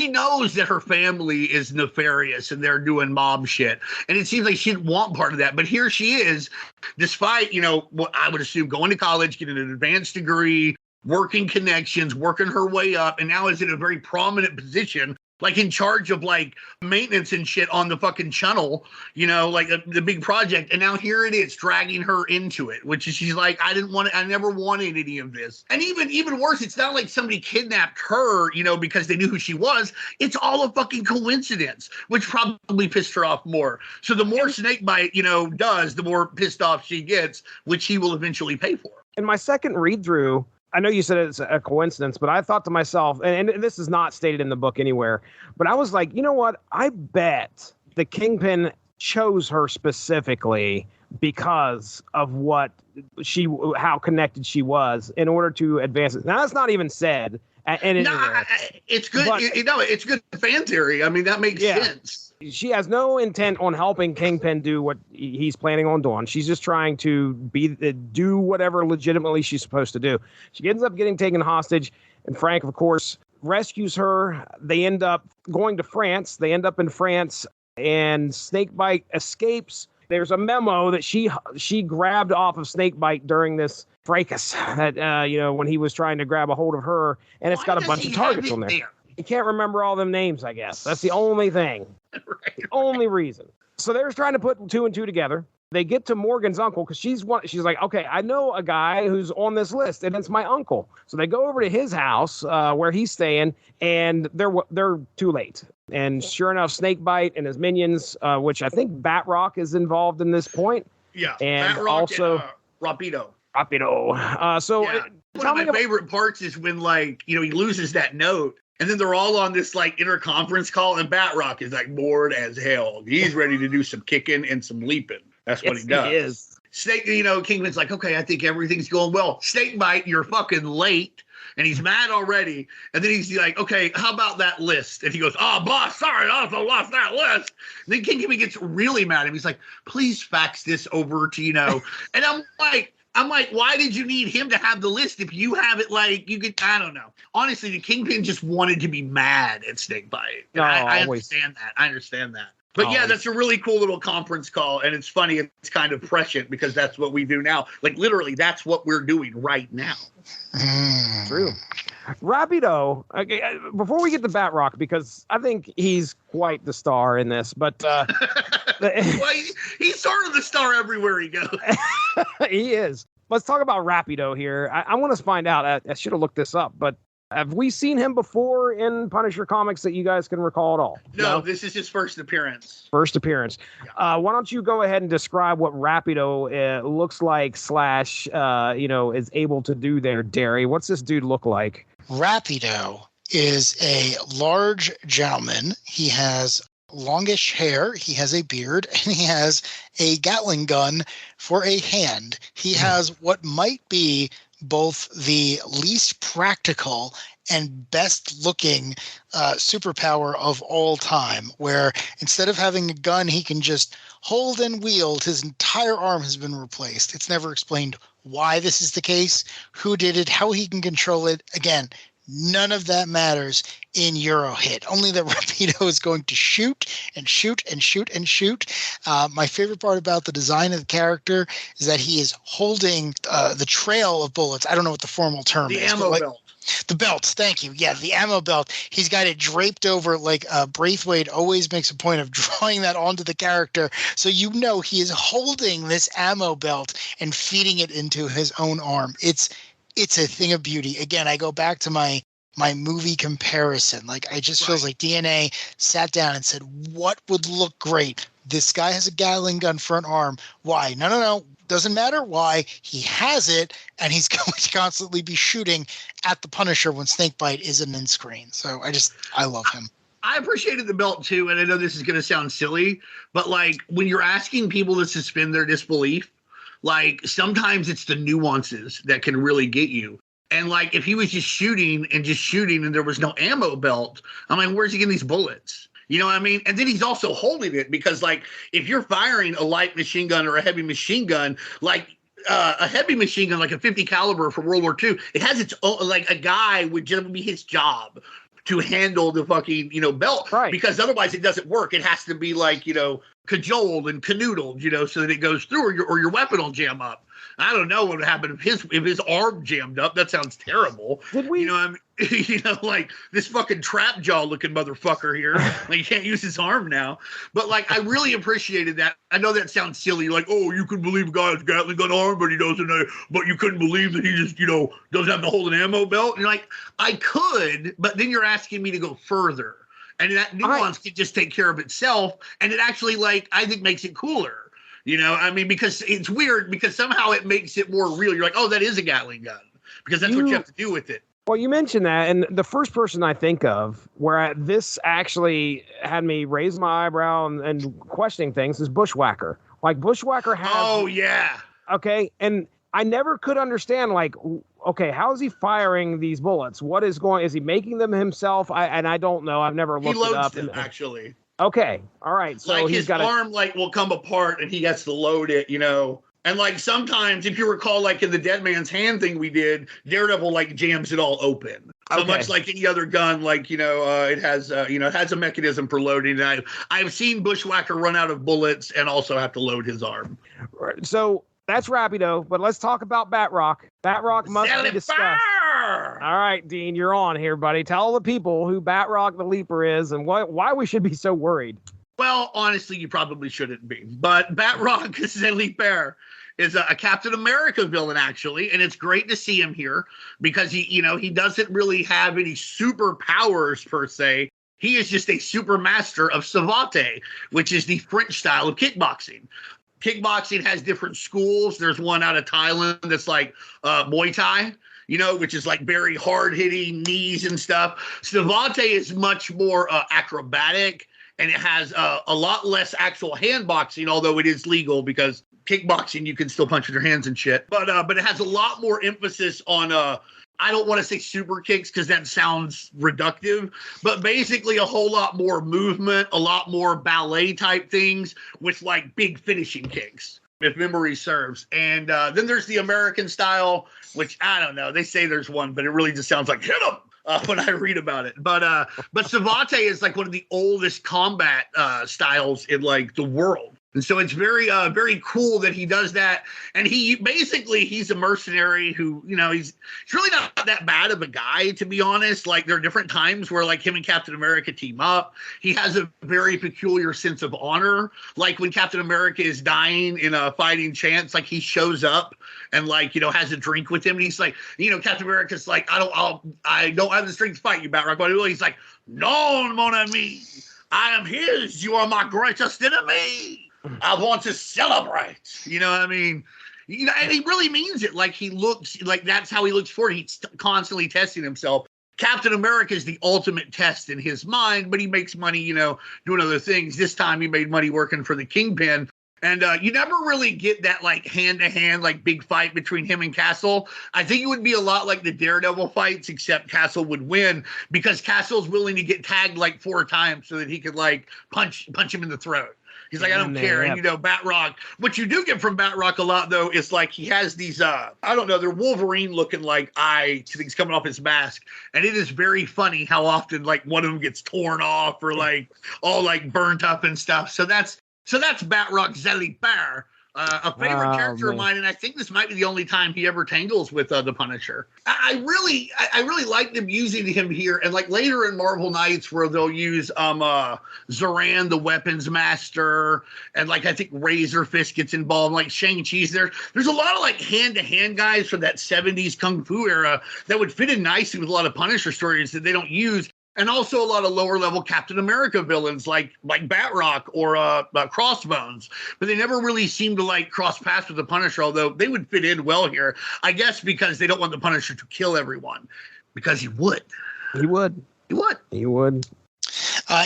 knows that her family is nefarious and they're doing mob shit. And it seems like she didn't want part of that. But here she is, despite, what I would assume, going to college, getting an advanced degree, working connections, working her way up, and now is in a very prominent position like in charge of like maintenance and shit on the fucking channel, you know, like the big project. And now here it is dragging her into it, which is, she's like, I never wanted any of this. And even worse, it's not like somebody kidnapped her, you know, because they knew who she was. It's all a fucking coincidence, which probably pissed her off more. So the more Snakebite, you know, does, the more pissed off she gets, which he will eventually pay for. In my second read through, I know you said it's a coincidence, but I thought to myself, and this is not stated in the book anywhere, but I was like, you know what? I bet the Kingpin chose her specifically because of how connected she was in order to advance it. Now, that's not even said. It's good. But, it's good fan theory. I mean, that makes sense. She has no intent on helping Kingpin do what he's planning on doing. She's just trying to do whatever legitimately she's supposed to do. She ends up getting taken hostage, and Frank, of course, rescues her. They end up going to France. They end up in France, and Snakebite escapes. There's a memo that she grabbed off of Snakebite during this fracas that when he was trying to grab a hold of her, and it's got a bunch of targets on there. You can't remember all them names, I guess. That's the only thing. The only reason. So they're trying to put 2 and 2 together. They get to Morgan's uncle because she's like, okay, I know a guy who's on this list, and it's my uncle. So they go over to his house where he's staying, and they're too late. And sure enough, Snakebite and his minions, which I think Batroc is involved in this point. Yeah, and Batroc also and, Rapido. One of my favorite parts is when, like, he loses that note. And then they're all on this like interconference call, and Batroc is like bored as hell. He's ready to do some kicking and some leaping. That's what he does. He is. Kingpin's like, okay, I think everything's going well. Snakebite, you're fucking late. And he's mad already. And then he's like, okay, how about that list? And he goes, oh, boss, sorry, I also lost that list. And then Kingpin gets really mad. And he's like, please fax this over to, And I'm like, why did you need him to have the list if you have it? Like, you could, I don't know. Honestly, the Kingpin just wanted to be mad at Snakebite. I understand that. But yeah, that's a really cool little conference call. And it's funny. It's kind of prescient because that's what we do now. Like, literally, that's what we're doing right now. True. Rapido, okay, before we get to Batroc, because I think he's quite the star in this, but well, he's sort of the star everywhere he goes. He is. Let's talk about Rapido here. I want to find out. I should have looked this up, but have we seen him before in Punisher comics that you guys can recall at all? No, this is his first appearance. Yeah. Why don't you go ahead and describe what Rapido looks like / is able to do there, Darry? What's this dude look like? Rapido is a large gentleman. He has longish hair, he has a beard, and he has a Gatling gun for a hand. He has what might be both the least practical and best looking superpower of all time, where instead of having a gun he can just hold and wield, his entire arm has been replaced. It's never explained why this is the case, who did it, how he can control it. Again, none of that matters in Eurohit. Only that Rapido is going to shoot and shoot and shoot and shoot. My favorite part about the design of the character is that he is holding the trail of bullets. I don't know what the formal term is. The ammo belt. The belt, thank you. Yeah, the ammo belt. He's got it draped over, like Braithwaite always makes a point of drawing that onto the character. So he is holding this ammo belt and feeding it into his own arm. It's a thing of beauty. Again, I go back to my movie comparison. Like, I just feels like DNA sat down and said, what would look great? This guy has a Gatling gun for an arm. Why? No. Doesn't matter why. He has it, and he's going to constantly be shooting at the Punisher when Snakebite isn't in screen. So I love him. I appreciated the belt too, and I know this is going to sound silly, but like when you're asking people to suspend their disbelief, like sometimes it's the nuances that can really get you. And like if he was just shooting and there was no ammo belt, I'm like, where's he getting these bullets? You know what I mean? And then he's also holding it because like if you're firing a light machine gun or a heavy machine gun, like a heavy machine gun, like a 50 caliber from World War II, it has its own, like a guy would just be his job to handle the fucking, belt, right? Because otherwise it doesn't work. It has to be like, cajoled and canoodled, so that it goes through, or your weapon will jam up. I don't know what would happen if his arm jammed up. That sounds terrible. Did we? Like this fucking trap jaw looking motherfucker here. Like, he can't use his arm now. But like, I really appreciated that. I know that sounds silly. Like, oh, you could believe a guy has a Gatling gun arm, but he doesn't. But you couldn't believe that he just, doesn't have to hold an ammo belt. And like, I could, but then you're asking me to go further, and that nuance could just take care of itself. And it actually, like, I think makes it cooler. Because it's weird, because somehow it makes it more real. You're like, oh, that is a Gatling gun, because that's what you have to do with it. Well, you mentioned that, and the first person I think of where this actually had me raise my eyebrow and questioning things is Bushwhacker. Like, Bushwhacker has... Oh, yeah. Okay, and I never could understand, like, okay, how is he firing these bullets? What is going... Is he making them himself? I don't know. I've never looked it up. He loads them, actually. Okay, all right. So like, he's his got arm will come apart, and he has to load it, And like, sometimes, if you recall, like in the Dead Man's Hand thing we did, Daredevil like jams it all open. So much like any other gun, like, it has a mechanism for loading. And I've seen Bushwhacker run out of bullets and also have to load his arm. So that's Rapido, but let's talk about Batroc. Batroc must be discussed. All right, Dean, you're on here, buddy. Tell the people who Batroc the Leaper is and why we should be so worried. Well, honestly, you probably shouldn't be. But Batroc the Leaper is a Captain America villain, actually, and it's great to see him here because he doesn't really have any superpowers per se. He is just a super master of savate, which is the French style of kickboxing. Kickboxing has different schools. There's one out of Thailand that's like Muay Thai, which is like very hard hitting knees and stuff. Savate is much more acrobatic, and it has a lot less actual hand boxing, although it is legal because kickboxing, you can still punch with your hands and shit. But it has a lot more emphasis on, I don't want to say super kicks because that sounds reductive, but basically a whole lot more movement, a lot more ballet type things with like big finishing kicks, if memory serves. And then there's the American style, which I don't know. They say there's one, but it really just sounds like hit him. When I read about it, but savate is like one of the oldest combat styles in like the world, and so it's very very cool that he does that. And he's a mercenary who he's really not that bad of a guy, to be honest. Like, there are different times where like him and Captain America team up. He has a very peculiar sense of honor. Like when Captain America is dying in a fighting chance, like he shows up and like has a drink with him, and he's like, Captain America's like, I don't have the strength to fight you, Batroc. But he's like, no, mon ami, I am his. You are my greatest enemy. I want to celebrate. You know what I mean? And he really means it. Like, he looks like that's how he looks forward. He's constantly testing himself. Captain America is the ultimate test in his mind, but he makes money, doing other things. This time he made money working for the Kingpin. And you never really get that like hand-to-hand, like big fight between him and Castle. I think it would be a lot like the Daredevil fights, except Castle would win because Castle's willing to get tagged like 4 times so that he could like punch him in the throat. He's like, I don't care. And, Batroc, what you do get from Batroc a lot, though, is like he has these, I don't know, they're Wolverine looking like things coming off his mask. And it is very funny how often like one of them gets torn off or like all like burnt up and stuff. So that's Batroc the Leaper. A favorite character of mine, and I think this might be the only time he ever tangles with the Punisher. I really like them using him here, and like later in Marvel Knights where they'll use Zoran the Weapons Master, and like I think Razor Fist gets involved, like Shang-Chi's there. There's a lot of like hand-to-hand guys from that 70s Kung Fu era that would fit in nicely with a lot of Punisher stories that they don't use. And also a lot of lower level Captain America villains like Batroc or Crossbones, but they never really seem to like cross paths with the Punisher, although they would fit in well here, I guess, because they don't want the Punisher to kill everyone, because he would.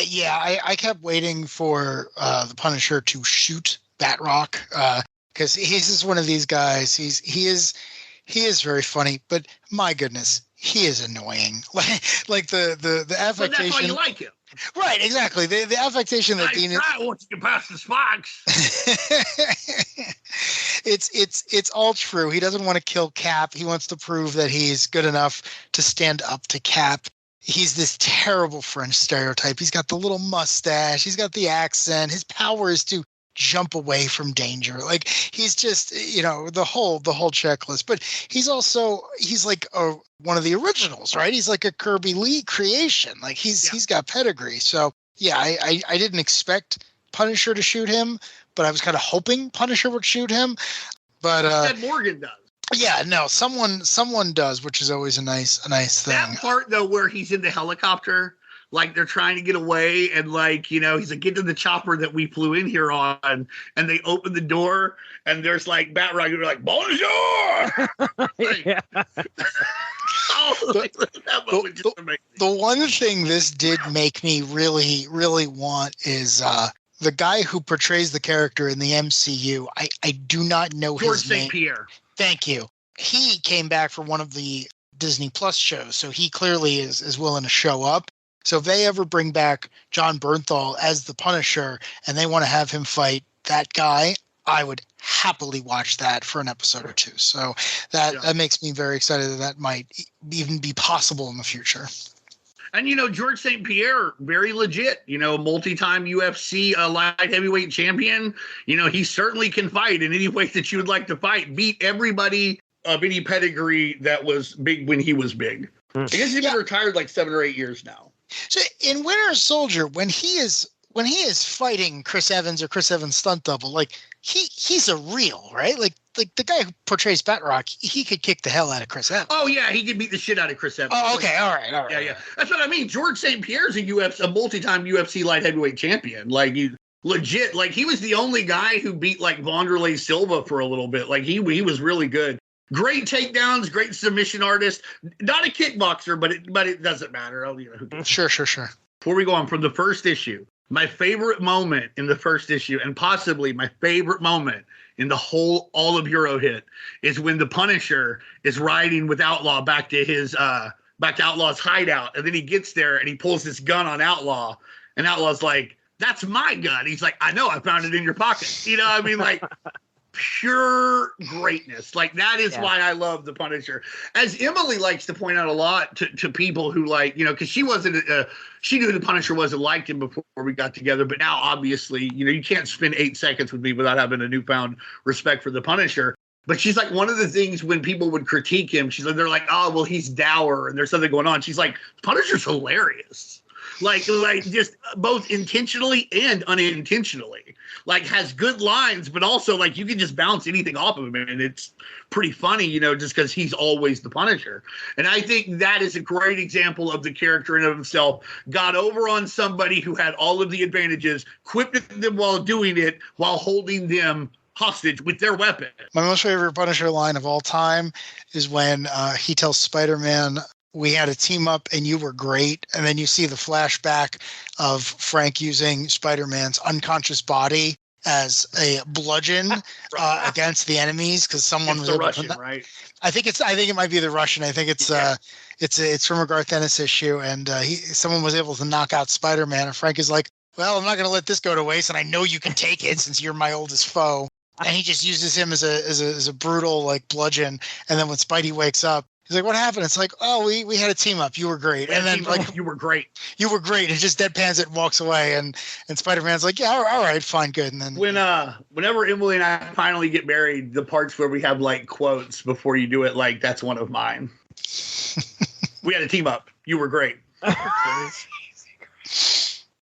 Yeah, I kept waiting for the Punisher to shoot Batroc because he's just one of these guys. He is very funny, but my goodness, he is annoying. Like the affectation. But that's why you like him. Right, exactly. The affectation that Dean is. Once you get past the spikes. It's all true. He doesn't want to kill Cap. He wants to prove that he's good enough to stand up to Cap. He's this terrible French stereotype. He's got the little mustache. He's got the accent. His power is to jump away from danger. Like he's just, the whole checklist. But he's like one of the originals, right? He's like a Kirby Lee creation. Like he's got pedigree. So yeah, I didn't expect Punisher to shoot him, but I was kind of hoping Punisher would shoot him. But Ted Morgan does. Yeah, no, someone does, which is always a nice thing. That part though, where he's in the helicopter, like they're trying to get away, and like he's like, get to the chopper that we flew in here on, and they open the door, and there's like Batroc, and they're like, bonjour. The one thing this did make me really, really want is the guy who portrays the character in the MCU. I do not know George his name. St. Pierre. Thank you. He came back for one of the Disney Plus shows, so he clearly is willing to show up. So if they ever bring back John Bernthal as the Punisher and they want to have him fight that guy, I would happily watch that for an episode or two. So that makes me very excited that might even be possible in the future. And, George St. Pierre, very legit, multi-time UFC light heavyweight champion. He certainly can fight in any way that you would like to fight. Beat everybody of any pedigree that was big when he was big. I guess he's been retired like 7 or 8 years now. So in Winter Soldier, when he is fighting Chris Evans or Chris Evans' stunt double, like he's a real, right? Like the guy who portrays Batroc, he could kick the hell out of Chris Evans. Oh yeah, he could beat the shit out of Chris Evans. Oh, okay, all right. Yeah. That's what I mean. George St. Pierre's a multi-time UFC light heavyweight champion. Like legit. Like he was the only guy who beat like Wanderlei Silva for a little bit. Like he was really good. Great takedowns, great submission artist. Not a kickboxer, but it doesn't matter. Sure. Before we go on from the first issue, my favorite moment in the first issue, and possibly my favorite moment in all of Eurohit, is when the Punisher is riding with Outlaw back to Outlaw's hideout, and then he gets there and he pulls his gun on Outlaw, and Outlaw's like, "That's my gun." He's like, "I know, I found it in your pocket." Like pure greatness. Like that is why I love the Punisher. As Emily likes to point out a lot to people who like, because she knew the Punisher was and liked him before we got together, but now obviously, you can't spend 8 seconds with me without having a newfound respect for the Punisher. But she's like, one of the things when people would critique him, they're like, "Oh, well, he's dour and there's something going on." She's like, Punisher's hilarious. Like just both intentionally and unintentionally, like has good lines, but also like you can just bounce anything off of him, and it's pretty funny, just because he's always the Punisher. And I think that is a great example of the character in of himself got over on somebody who had all of the advantages, quipped them while doing it, while holding them hostage with their weapon. My most favorite Punisher line of all time is when he tells Spider-Man, "We had a team up and you were great." And then you see the flashback of Frank using Spider-Man's unconscious body as a bludgeon against the enemies because someone was the Russian, right? I think it might be the Russian. I think it's from a Garth Ennis issue, and someone was able to knock out Spider-Man, and Frank is like, "Well, I'm not going to let this go to waste, and I know you can take it since you're my oldest foe." And he just uses him as a brutal like bludgeon. And then when Spidey wakes up, he's like, "What happened?" It's like, "Oh, we had a team up. You were great." And then like, "You were great. You were great." And just deadpans it and walks away. And Spider-Man's like, "Yeah, all right, fine, good." And then whenever Emily and I finally get married, the parts where we have like quotes before you do it, like that's one of mine. "We had a team up. You were great."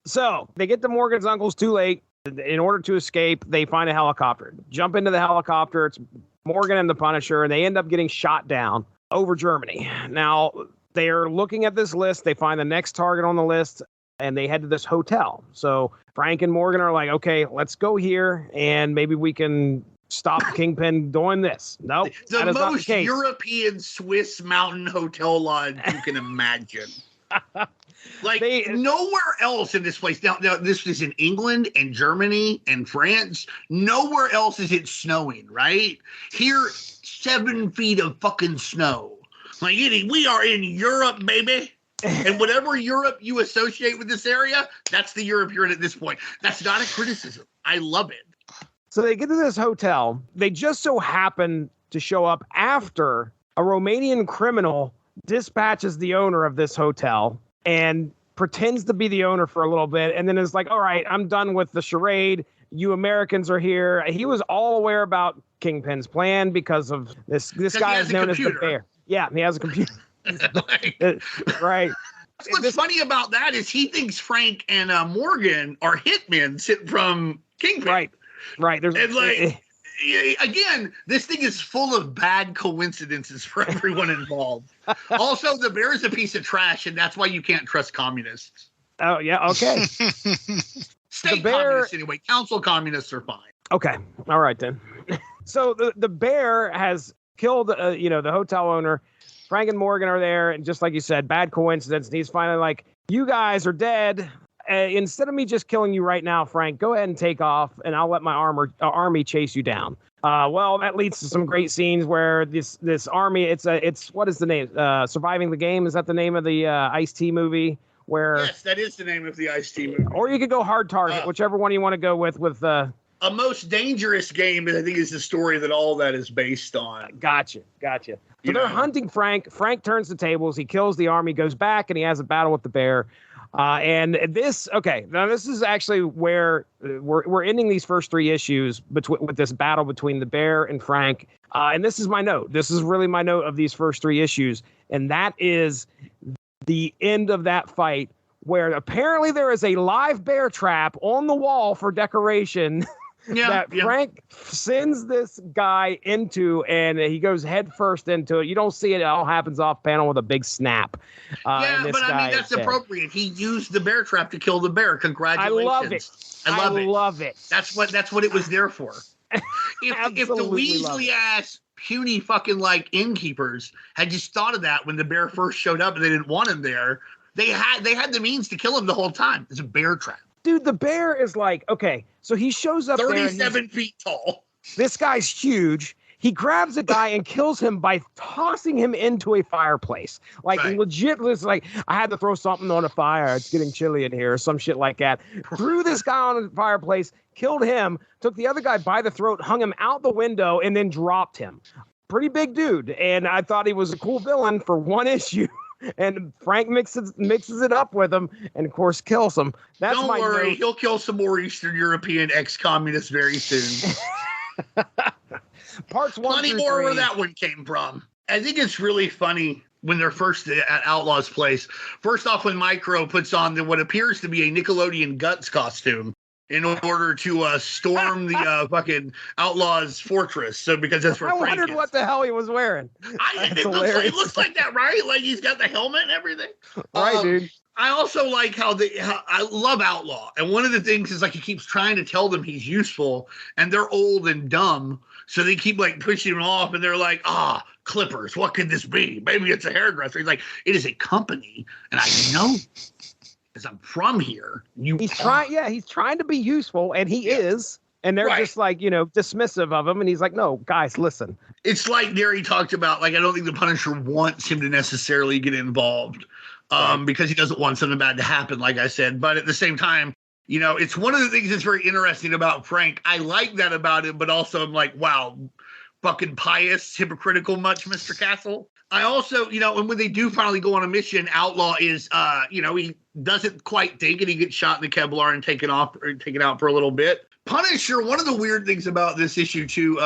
So they get to Morgan's uncle's too late. In order to escape, they find a helicopter. Jump into the helicopter. It's Morgan and the Punisher, and they end up getting shot down over Germany. Now, they're looking at this list. They find the next target on the list, and they head to this hotel. So Frank and Morgan are like, "Okay, let's go here, and maybe we can stop Kingpin doing this." Nope. The most European Swiss mountain hotel lodge you can imagine. Like nowhere else in this place. Now, this is in England and Germany and France. Nowhere else is it snowing, right? Here, 7 feet of fucking snow. Like, we are in Europe, baby. And whatever Europe you associate with this area, that's the Europe you're in at this point. That's not a criticism. I love it. So they get to this hotel. They just so happen to show up after a Romanian criminal dispatches the owner of this hotel and pretends to be the owner for a little bit, and then is like, "All right, I'm done with the charade. you Americans are here. He was all aware about Kingpin's plan because of this guy is known as the Bear. Yeah, he has a computer. Right. What's funny about that is he thinks Frank and Morgan are hitmen sent from Kingpin. Right. There's again, this thing is full of bad coincidences for everyone involved. Also, the Bear is a piece of trash, and that's why you can't trust communists. Oh yeah, okay. State communists anyway. Council communists are fine. Okay, all right then. So the Bear has killed the hotel owner. Frank and Morgan are there, and just like you said, bad coincidence. And he's finally like, "You guys are dead. Instead of me just killing you right now, Frank, go ahead and take off, and I'll let my army chase you down." Well, that leads to some great scenes where this army. It's what is the name? Surviving the Game. Is that the name of the Ice-T movie? Yes, that is the name of the Ice-T movie. Or you could go Hard Target, whichever one you want to go with. A Most Dangerous Game, I think, is the story that all that is based on. Gotcha. So they're hunting Frank. Frank turns the tables. He kills the army, goes back, and he has a battle with the Bear. And this is actually where we're ending these first 3 issues with this battle between the Bear and Frank. And this is my note. This is really my note of these first 3 issues. And that is the end of that fight, where apparently there is a live bear trap on the wall for decoration. Frank sends this guy into, and he goes head first into it. You don't see it. It all happens off panel with a big snap. But I mean, that's appropriate. He used the bear trap to kill the bear. Congratulations. I love it. That's what it was there for. If the Weasley-ass puny fucking like innkeepers had just thought of that when the bear first showed up and they didn't want him there, they had the means to kill him the whole time. It's a bear trap. Dude, the bear is like, okay, so he shows up 37 feet tall. This guy's huge. He grabs a guy and kills him by tossing him into a fireplace. Legit, it's like, I had to throw something on a fire. It's getting chilly in here or some shit like that. Threw this guy on the fireplace, killed him, took the other guy by the throat, hung him out the window, and then dropped him. Pretty big dude. And I thought he was a cool villain for 1 issue. And Frank mixes it up with him, and of course kills him. Don't worry, he'll kill some more Eastern European ex-communists very soon. Parts 1 Plenty more 3. Where that one came from. I think it's really funny when they're first at Outlaw's place. First off, when Micro puts on what appears to be a Nickelodeon Guts costume in order to storm the fucking Outlaws' fortress. So because that's where Frank wondered what the hell he was wearing. It looks like that, right? Like he's got the helmet and everything. Right, dude. I also like how I love Outlaw. And one of the things is like he keeps trying to tell them he's useful, and they're old and dumb. So they keep like pushing him off, and they're like, Clippers, what could this be? Maybe it's a hairdresser. He's like, it is a company, and I know because I'm from here. He's trying to be useful, and he is. And they're just like, dismissive of him. And he's like, no, guys, listen. It's like Darry talked about, like, I don't think the Punisher wants him to necessarily get involved because he doesn't want something bad to happen, like I said. But at the same time, it's one of the things that's very interesting about Frank. I like that about him, but also I'm like, wow, fucking pious, hypocritical much, Mr. Castle. I also, and when they do finally go on a mission, Outlaw is, he doesn't quite think it. He gets shot in the Kevlar and taken out for a little bit. Punisher, one of the weird things about this issue too,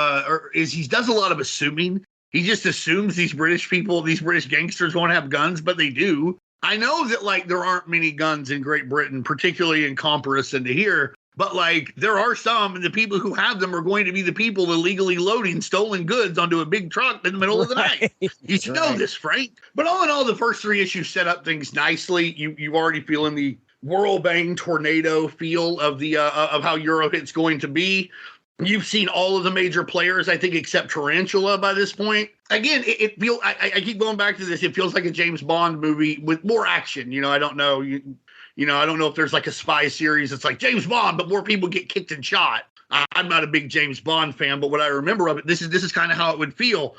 is he does a lot of assuming. He just assumes these British gangsters won't have guns, but they do. I know that like there aren't many guns in Great Britain, particularly in comparison to here. But like there are some, and the people who have them are going to be the people illegally loading stolen goods onto a big truck in the middle of the night. You should know this, Frank. But all in all, the first 3 issues set up things nicely. You already feel in the whirlbang tornado feel of the of how Eurohit's going to be. You've seen all of the major players, I think, except Tarantula by this point. Again, it feels. I keep going back to this. It feels like a James Bond movie with more action. I don't know. I don't know if there's like a spy series that's like James Bond, but more people get kicked and shot. I'm not a big James Bond fan, but what I remember of it, this is kind of how it would feel.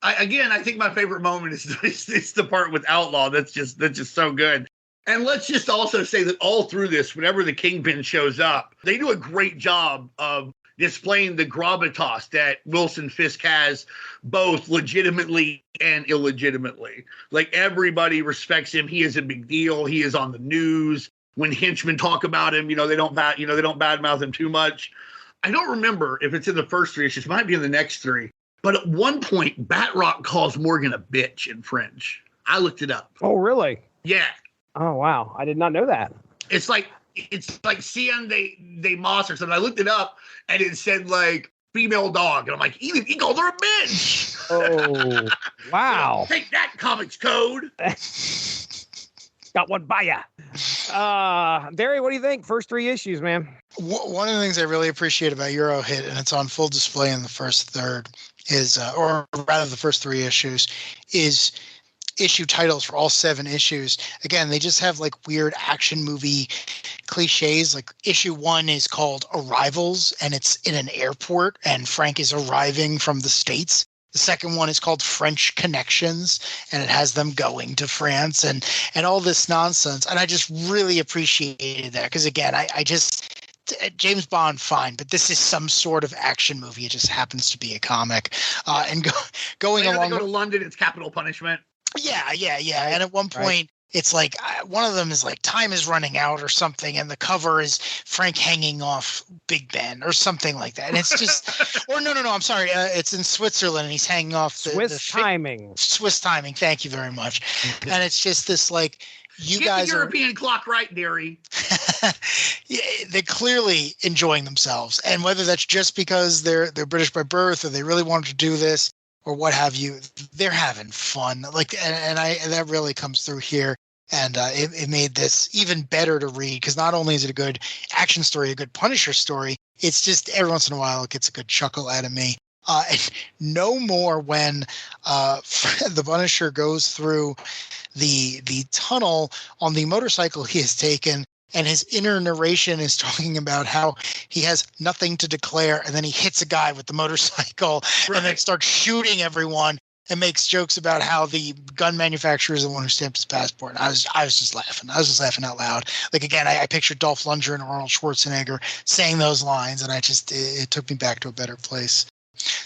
I think my favorite moment is the part with Outlaw. That's just so good. And let's just also say that all through this, whenever the Kingpin shows up, they do a great job of displaying the gravitas that Wilson Fisk has, both legitimately and illegitimately. Like everybody respects him. He is a big deal. He is on the news. when henchmen talk about him, they don't badmouth him too much. I don't remember if it's in the first 3 issues. It might be in the next 3. But at one point, Batroc calls Morgan a bitch in French. I looked it up. Oh, really? Yeah. Oh, wow. I did not know that. It's like Cien de Moss or something. I looked it up and it said like female dog. And I'm like, he called her a bitch. Oh, wow. Take that, Comics Code. Got one by ya. Darry, what do you think? First 3 issues, man. One of the things I really appreciate about Eurohit, and it's on full display in the first third, is, or rather the first 3 issues, is issue titles for all 7 issues. Again, they just have like weird action movie cliches. Like issue 1 is called Arrivals, and it's in an airport, and Frank is arriving from the States. The second one is called French Connections, and it has them going to France and all this nonsense. And I just really appreciated that because, again, I just James Bond, fine, but this is some sort of action movie. It just happens to be a comic. And going along. They go to London, it's capital punishment. Yeah. And at one point, it's like one of them is like time is running out or something, and the cover is Frank hanging off Big Ben or something like that. And it's just, or no, I'm sorry, it's in Switzerland, and he's hanging off Swiss timing. Swiss timing. Thank you very much. And it's just this like. Get the European clock right, Darry. Yeah, they're clearly enjoying themselves, and whether that's just because they're British by birth or they really wanted to do this or what have you, they're having fun. Like, and that really comes through here, and it made this even better to read because not only is it a good action story, a good Punisher story, it's just every once in a while it gets a good chuckle out of me. And no more when the Punisher goes through the tunnel on the motorcycle he has taken, and his inner narration is talking about how he has nothing to declare, and then he hits a guy with the motorcycle and then starts shooting everyone and makes jokes about how the gun manufacturer is the one who stamped his passport. And I was just laughing. I was just laughing out loud. Like, again, I pictured Dolph Lundgren and Arnold Schwarzenegger saying those lines, and it took me back to a better place.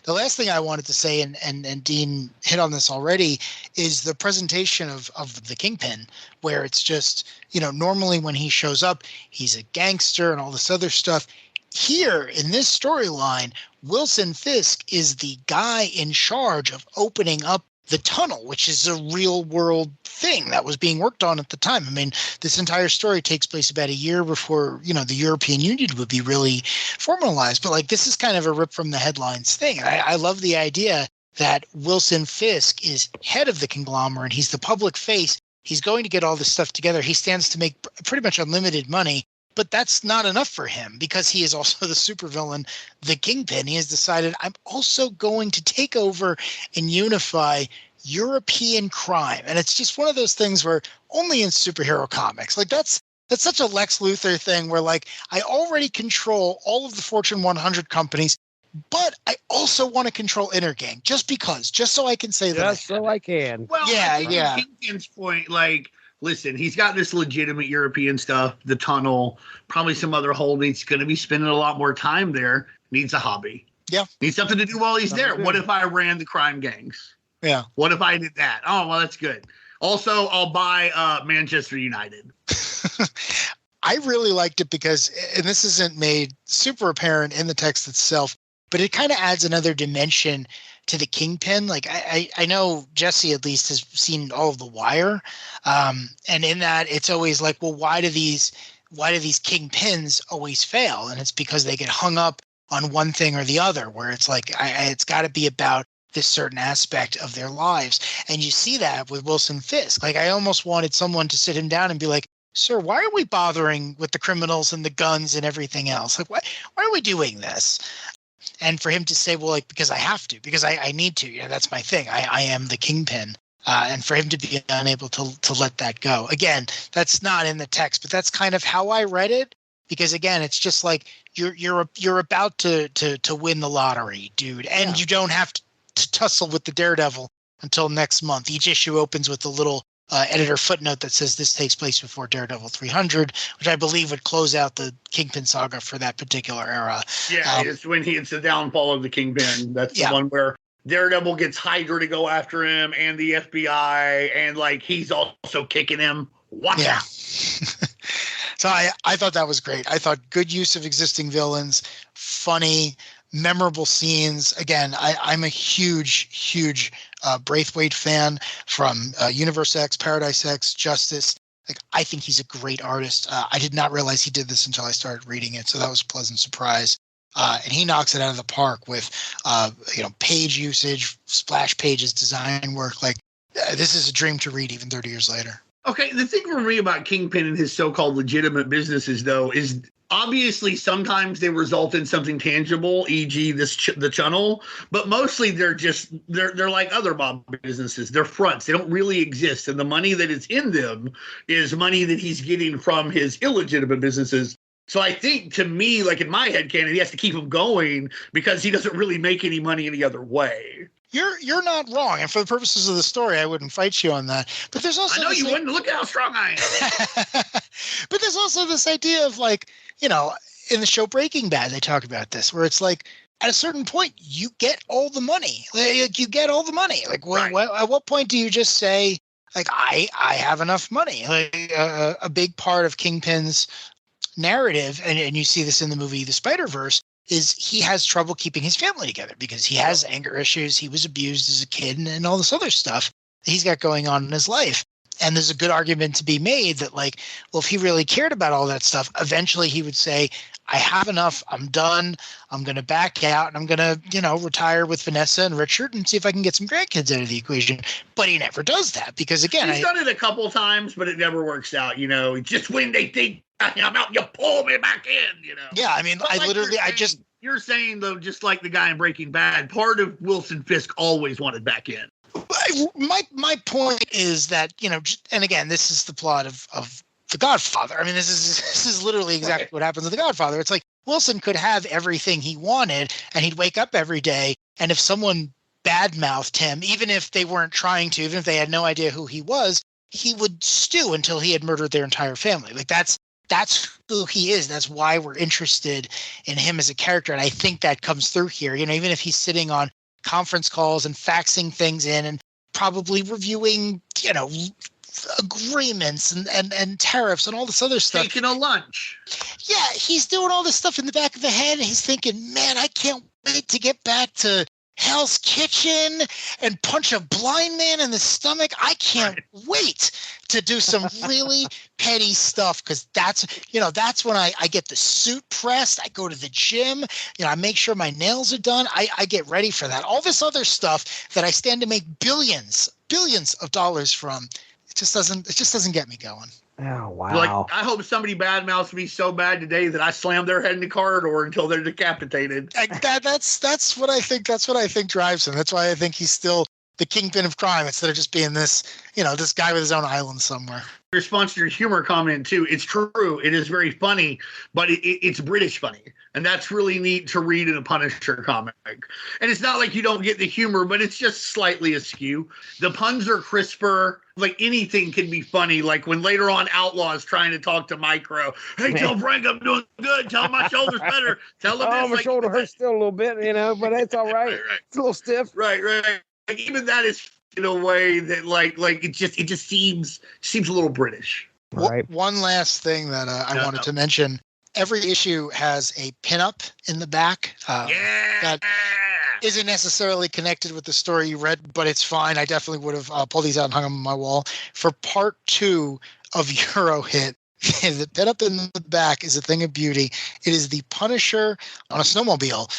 The last thing I wanted to say, and Dean hit on this already, is the presentation of the Kingpin, where it's just, normally when he shows up, he's a gangster and all this other stuff. Here in this storyline, Wilson Fisk is the guy in charge of opening up the tunnel, which is a real world thing that was being worked on at the time. I mean, this entire story takes place about a year before, the European Union would be really formalized. But like, this is kind of a rip from the headlines thing. I love the idea that Wilson Fisk is head of the conglomerate. He's the public face. He's going to get all this stuff together. He stands to make pretty much unlimited money. But that's not enough for him because he is also the supervillain, the Kingpin. He has decided, I'm also going to take over and unify European crime. And it's just one of those things where only in superhero comics, like that's such a Lex Luthor thing where like, I already control all of the Fortune 100 companies, but I also want to control Intergang just so I can say that. Just so I can. Well, yeah. Kingpin's point, like, listen, he's got this legitimate European stuff, the tunnel, probably some other holdings. He's going to be spending a lot more time there. Needs a hobby. Yeah. Needs something to do while he's there. What if I ran the crime gangs? Yeah. What if I did that? Oh, well, that's good. Also, I'll buy Manchester United. I really liked it because, and this isn't made super apparent in the text itself, but it kind of adds another dimension to the Kingpin. Like I know Jesse at least has seen all of The Wire. And in that it's always like, well, why do these Kingpins always fail? And it's because they get hung up on one thing or the other, where it's like, it's got to be about this certain aspect of their lives. And you see that with Wilson Fisk. Like, I almost wanted someone to sit him down and be like, sir, why are we bothering with the criminals and the guns and everything else? Like, why are we doing this? And for him to say, well, like, because I have to, because I need to, that's my thing. I am the Kingpin. And for him to be unable to let that go. Again, that's not in the text, but that's kind of how I read it. Because again, it's just like you're about to win the lottery, dude. And you don't have to tussle with the Daredevil until next month. Each issue opens with a little editor footnote that says this takes place before Daredevil 300, which I believe would close out the Kingpin saga for that particular era. Yeah, it's the downfall of the Kingpin. That's the one where Daredevil gets Hydra to go after him and the FBI, and like he's also kicking him. Watch out. So I thought that was great. I thought good use of existing villains, funny, memorable scenes. Again, I'm a huge Braithwaite fan from Universe X, Paradise X, Justice. Like, I think he's a great artist. I did not realize he did this until I started reading it, so that was a pleasant surprise. And he knocks it out of the park with, page usage, splash pages, design work. Like, this is a dream to read even 30 years later. Okay, the thing for me about Kingpin and his so-called legitimate businesses, though, is obviously sometimes they result in something tangible, e.g. the channel, but mostly they're like other mob businesses. They're fronts. They don't really exist, and the money that is in them is money that he's getting from his illegitimate businesses. So I think, to me, like in my head canon, he has to keep them going because he doesn't really make any money any other way. You're not wrong, and for the purposes of the story, I wouldn't fight you on that. But there's also I know you wouldn't. Look at how strong I am. But there's also this idea of, like, in the show Breaking Bad, they talk about this, where it's like, at a certain point, you get all the money. Like, you get all the money. Like, right. At what point do you just say, like, I have enough money? Like, a big part of Kingpin's narrative, and you see this in the movie The Spider-Verse, is he has trouble keeping his family together because he has anger issues. He was abused as a kid and all this other stuff that he's got going on in his life. And there's a good argument to be made that, like, well, if he really cared about all that stuff, eventually he would say, I have enough. I'm done. I'm going to back out and I'm going to, retire with Vanessa and Richard and see if I can get some grandkids out of the equation. But he never does that because, again, he's done it a couple times, but it never works out. Just when they think I'm out, you pull me back in. Yeah, I mean, You're saying, though, just like the guy in Breaking Bad, part of Wilson Fisk always wanted back in. My point is that, and again, this is the plot of The Godfather. I mean, this is literally exactly what happens in The Godfather. It's like Wilson could have everything he wanted, and he'd wake up every day, and if someone badmouthed him, even if they weren't trying to, even if they had no idea who he was, he would stew until he had murdered their entire family. Like, that's who he is. That's why we're interested in him as a character. And I think that comes through here. Even if he's sitting on conference calls and faxing things in and probably reviewing, agreements and tariffs and all this other stuff. Taking a lunch. Yeah, he's doing all this stuff in the back of the head. And he's thinking, man, I can't wait to get back to Hell's Kitchen and punch a blind man in the stomach. I can't wait to do some really petty stuff, because that's when I get the suit pressed. I go to the gym. I make sure my nails are done. I get ready for that. All this other stuff that I stand to make billions of dollars from. It just doesn't get me going. Oh, wow. Like, I hope somebody badmouths me so bad today that I slam their head in the corridor until they're decapitated. That's what I think. That's what I think drives him. That's why I think he's still the kingpin of crime instead of just being this guy with his own island somewhere. In response to your humor comment too, it's true. It is very funny, but it's British funny. And that's really neat to read in a Punisher comic. And it's not like you don't get the humor, but it's just slightly askew. The puns are crisper. Like, anything can be funny. Like when later on Outlaw is trying to talk to Micro. Hey, tell Frank I'm doing good. Tell him my shoulder's better. Tell him my shoulder hurts still a little bit, but it's all right. Right. It's a little stiff. Right. Like, even that is in a way that like it just seems a little British. Right. One last thing that I wanted to mention. Every issue has a pinup in the back that isn't necessarily connected with the story you read, but it's fine. I definitely would have pulled these out and hung them on my wall. For part 2 of Eurohit, the pinup in the back is a thing of beauty. It is the Punisher on a snowmobile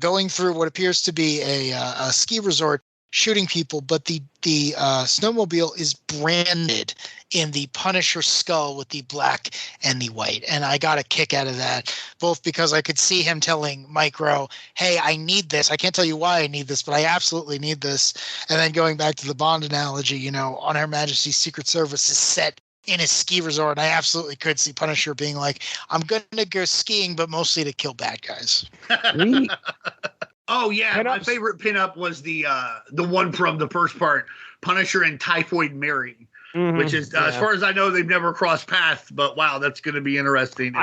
going through what appears to be a ski resort shooting people, but the snowmobile is branded in the Punisher skull with the black and the white. And I got a kick out of that, both because I could see him telling Micro, hey, I need this. I can't tell you why I need this, but I absolutely need this. And then going back to the Bond analogy, on Her Majesty's Secret Service is set in a ski resort. And I absolutely could see Punisher being like, I'm going to go skiing, but mostly to kill bad guys. Oh, yeah. My favorite pinup was the one from the first part, Punisher and Typhoid Mary, which is, as far as I know, they've never crossed paths. But, wow, that's going to be interesting.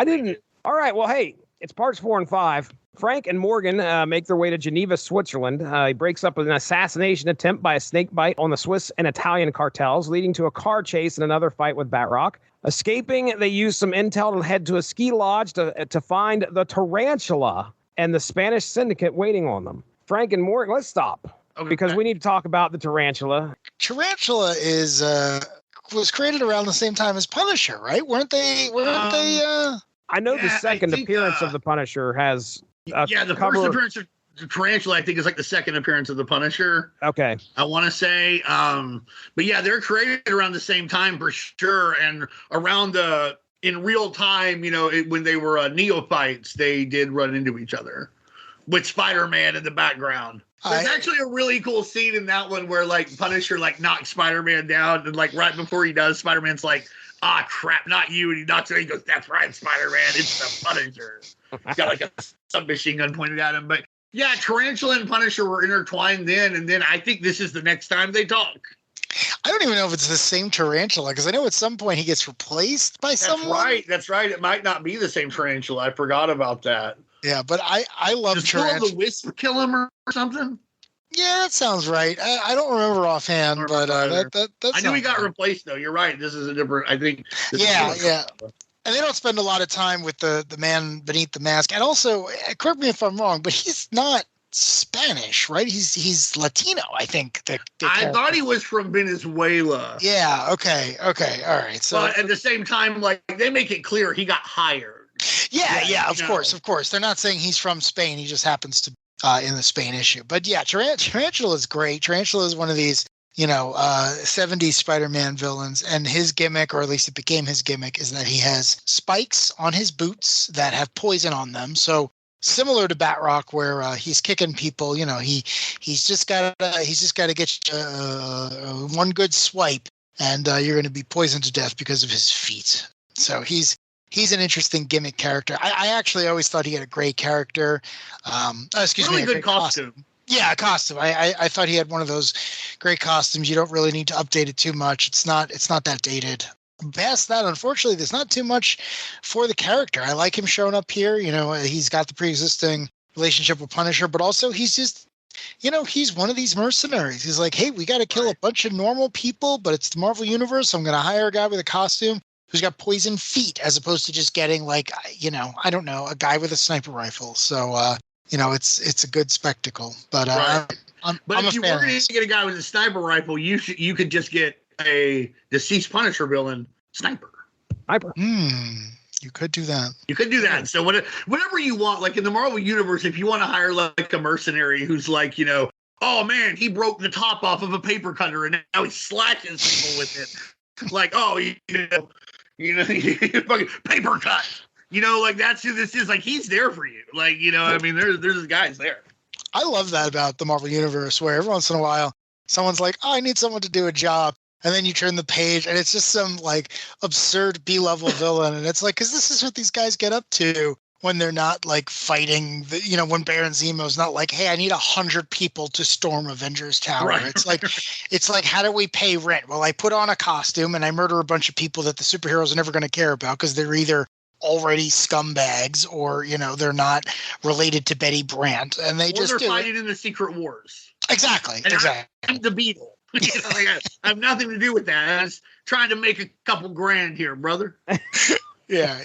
All right. Well, hey, it's parts 4 and 5. Frank and Morgan make their way to Geneva, Switzerland. He breaks up an assassination attempt by a Snakebite on the Swiss and Italian cartels, leading to a car chase and another fight with Batroc. Escaping, they use some intel to head to a ski lodge to find the Tarantula and the Spanish syndicate waiting on them. Frank and Morgan, let's stop. Okay. Because we need to talk about the Tarantula. Tarantula was created around the same time as Punisher, right? Weren't they? I know the second appearance of the Punisher has. The first appearance of Tarantula, I think, is like the second appearance of the Punisher. Okay. I want to say, but yeah, they're created around the same time for sure, and around in real time, when they were neophytes, they did run into each other with Spider-Man in the background. There's actually a really cool scene in that one where like Punisher like knocks Spider-Man down, and like right before he does, Spider-Man's like, "Ah, crap, not you," and he knocks it. He goes, "That's right, Spider-Man. It's the Punisher." He's got like a submachine gun pointed at him. But yeah, Tarantula and Punisher were intertwined then, and then I think this is the next time they talk. I don't even know if it's the same Tarantula, because I know at some point he gets replaced by someone. That's right. It might not be the same Tarantula. I forgot about that. Yeah, but I love Tarantula. Does the Wisp kill him or something? Yeah, that sounds right. I don't remember offhand, but that I knew he got right. replaced though. You're right. This is a different. I think. Yeah. And they don't spend a lot of time with the man beneath the mask. And also, correct me if I'm wrong, but he's not Spanish, right? He's Latino, I think. I thought he was from Venezuela. Yeah. Okay. All right. So, but at the same time, like they make it clear he got hired. Yeah. Of course. They're not saying he's from Spain. He just happens to in the Spain issue. But yeah, Tarantula is great. Tarantula is one of these 70s Spider-Man villains, and his gimmick, or at least it became his gimmick, is that he has spikes on his boots that have poison on them. So similar to Batroc, where he's kicking people, he's just got to get one good swipe, and you're going to be poisoned to death because of his feet. So he's an interesting gimmick character. I actually always thought he had a great character. Really good costume. Yeah, a costume. I thought he had one of those great costumes. You don't really need to update it too much. It's not that dated. Past that, unfortunately, there's not too much for the character. I like him showing up here. He's got the pre-existing relationship with Punisher, but also he's just, he's one of these mercenaries. He's like, hey, we got to kill a bunch of normal people, but it's the Marvel Universe. So I'm going to hire a guy with a costume who's got poison feet, as opposed to just getting like, I don't know, a guy with a sniper rifle. So, it's a good spectacle, but I'm if you were going to get a guy with a sniper rifle, you could just get a deceased Punisher villain sniper. You could do that. So whatever you want, like in the Marvel Universe, if you want to hire like a mercenary who's like, oh man, he broke the top off of a paper cutter and now he slashes people with it. Like, oh, paper cut. Like that's who this is. Like he's there for you. Like, I mean, there's guys there. I love that about the Marvel Universe, where every once in a while someone's like, oh, I need someone to do a job. And then you turn the page and it's just some like absurd B-level villain. And it's like, because this is what these guys get up to when they're not like fighting, when Baron Zemo's not like, hey, I need 100 people to storm Avengers Tower. Right. It's like, how do we pay rent? Well, I put on a costume and I murder a bunch of people that the superheroes are never going to care about because they're either already scumbags or, they're not related to Betty Brant. And they're fighting in the Secret Wars. Exactly. I'm the Beetle. I have nothing to do with that. I was trying to make a couple grand here, brother. Yeah.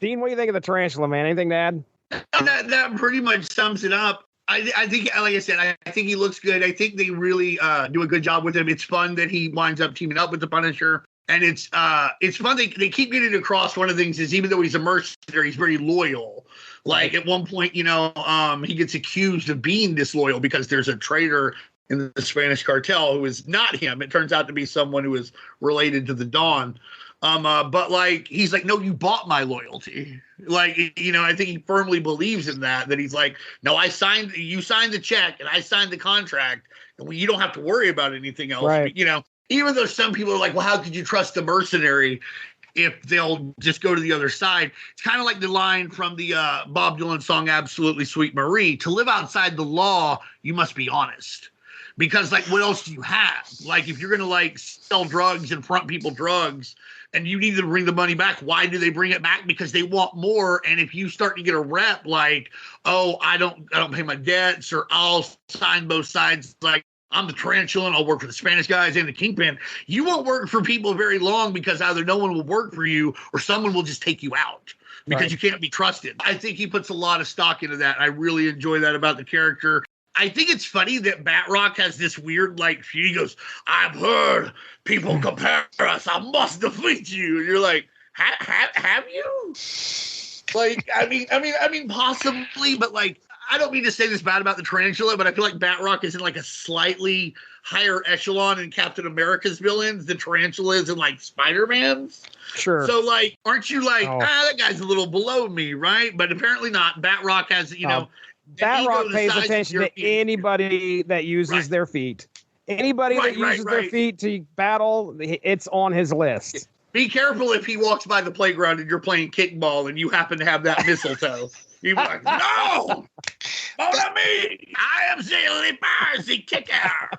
Dean, what do you think of the Tarantula, man? Anything to add? That pretty much sums it up. I think, like I said, I think he looks good. I think they really do a good job with him. It's fun that he winds up teaming up with the Punisher. And it's fun. They keep getting across. One of the things is, even though he's a mercenary, he's very loyal. Like at one point, he gets accused of being disloyal because there's a traitor in the Spanish cartel who is not him. It turns out to be someone who is related to the Dawn. But like, he's like, no, you bought my loyalty. Like, I think he firmly believes in that he's like, no, you signed the check and I signed the contract, and you don't have to worry about anything else. Right. Even though some people are like, well, how could you trust the mercenary if they'll just go to the other side? It's kind of like the line from the Bob Dylan song, Absolutely Sweet Marie. To live outside the law, you must be honest. Because, like, what else do you have? Like, if you're going to, like, sell drugs and front people drugs, and you need to bring the money back. Why do they bring it back? Because they want more. And if you start to get a rep like, oh, I don't pay my debts, or I'll sign both sides, like I'm the Tarantula and I'll work for the Spanish guys and the Kingpin, you won't work for people very long, because either no one will work for you or someone will just take you out because you can't be trusted. I think he puts a lot of stock into that. I really enjoy that about the character. I think it's funny that Batroc has this weird, like, he goes, I've heard people compare us. I must defeat you. And you're like, have you? Like, I mean, possibly, but like, I don't mean to say this bad about the Tarantula, but I feel like Batroc is in like a slightly higher echelon in Captain America's villains than Tarantula is in like Spider-Man's. Sure. So like, aren't you like, that guy's a little below me, right? But apparently not. Batroc has, you know, Batroc pays attention to anybody that uses their feet. Anybody that uses their feet to battle, it's on his list. Be careful if he walks by the playground and you're playing kickball and you happen to have that mistletoe. You'd be like, no! Follow me! I am the Parsi kicker!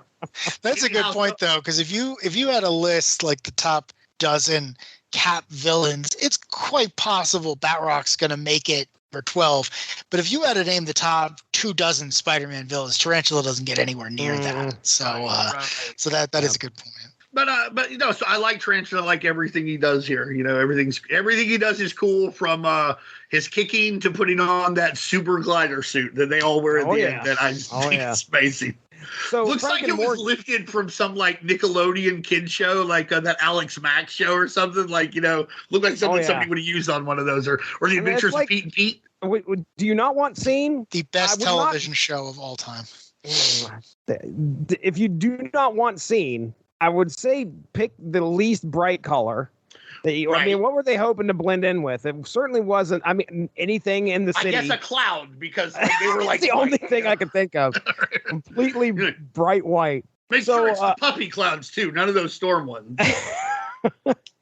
That's a good point, though, because if you had a list like the top dozen Cap villains, it's quite possible Batroc's going to make it for 12. But if you had to name the top 24 Spider-Man villains, Tarantula doesn't get anywhere near that. So, so that is a good point. But you know, so I like Tarantula. I like everything he does here. You know, everything he does is cool, from his kicking to putting on that super glider suit that they all wear at the end. That I just think is amazing. So looks like it was lifted from some like Nickelodeon kid show, like that Alex Mack show or something. Like, you know, looked like something somebody would have used on one of those, or the Adventures of Pete and Pete. Do you not want Scene? The best television show of all time. If you do not want Scene, I would say pick the least bright color. I mean, what were they hoping to blend in with? It certainly wasn't, I mean, anything in the city. I guess a cloud, because they were like the only thing I could think of. Completely bright white. Make sure it's the puppy clouds, too. None of those storm ones.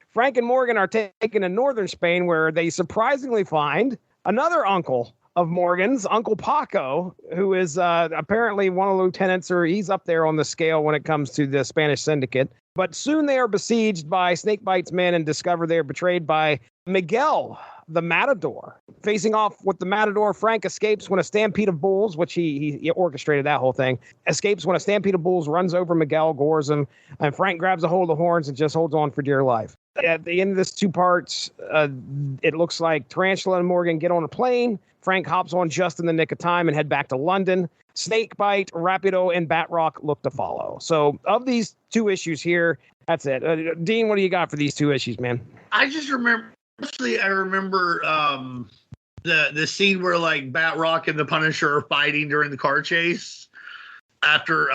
Frank and Morgan are taken to northern Spain, where they surprisingly find another uncle of Morgan's, Uncle Paco, who is apparently one of the lieutenants, or he's up there on the scale when it comes to the Spanish syndicate. But soon they are besieged by Snakebite's men and discover they are betrayed by Miguel, the Matador. Facing off with the Matador, Frank escapes when a stampede of bulls, which he orchestrated that whole thing, escapes when a stampede of bulls runs over Miguel, gores him, and Frank grabs a hold of the horns and just holds on for dear life. At the end of this two parts, it looks like Tarantula and Morgan get on a plane. Frank hops on just in the nick of time and head back to London. Snakebite, Rapido, and Batroc look to follow. So of these two issues here, that's it. Dean, what do you got for these two issues, man? I just remember, the scene where like Batroc and the Punisher are fighting during the car chase after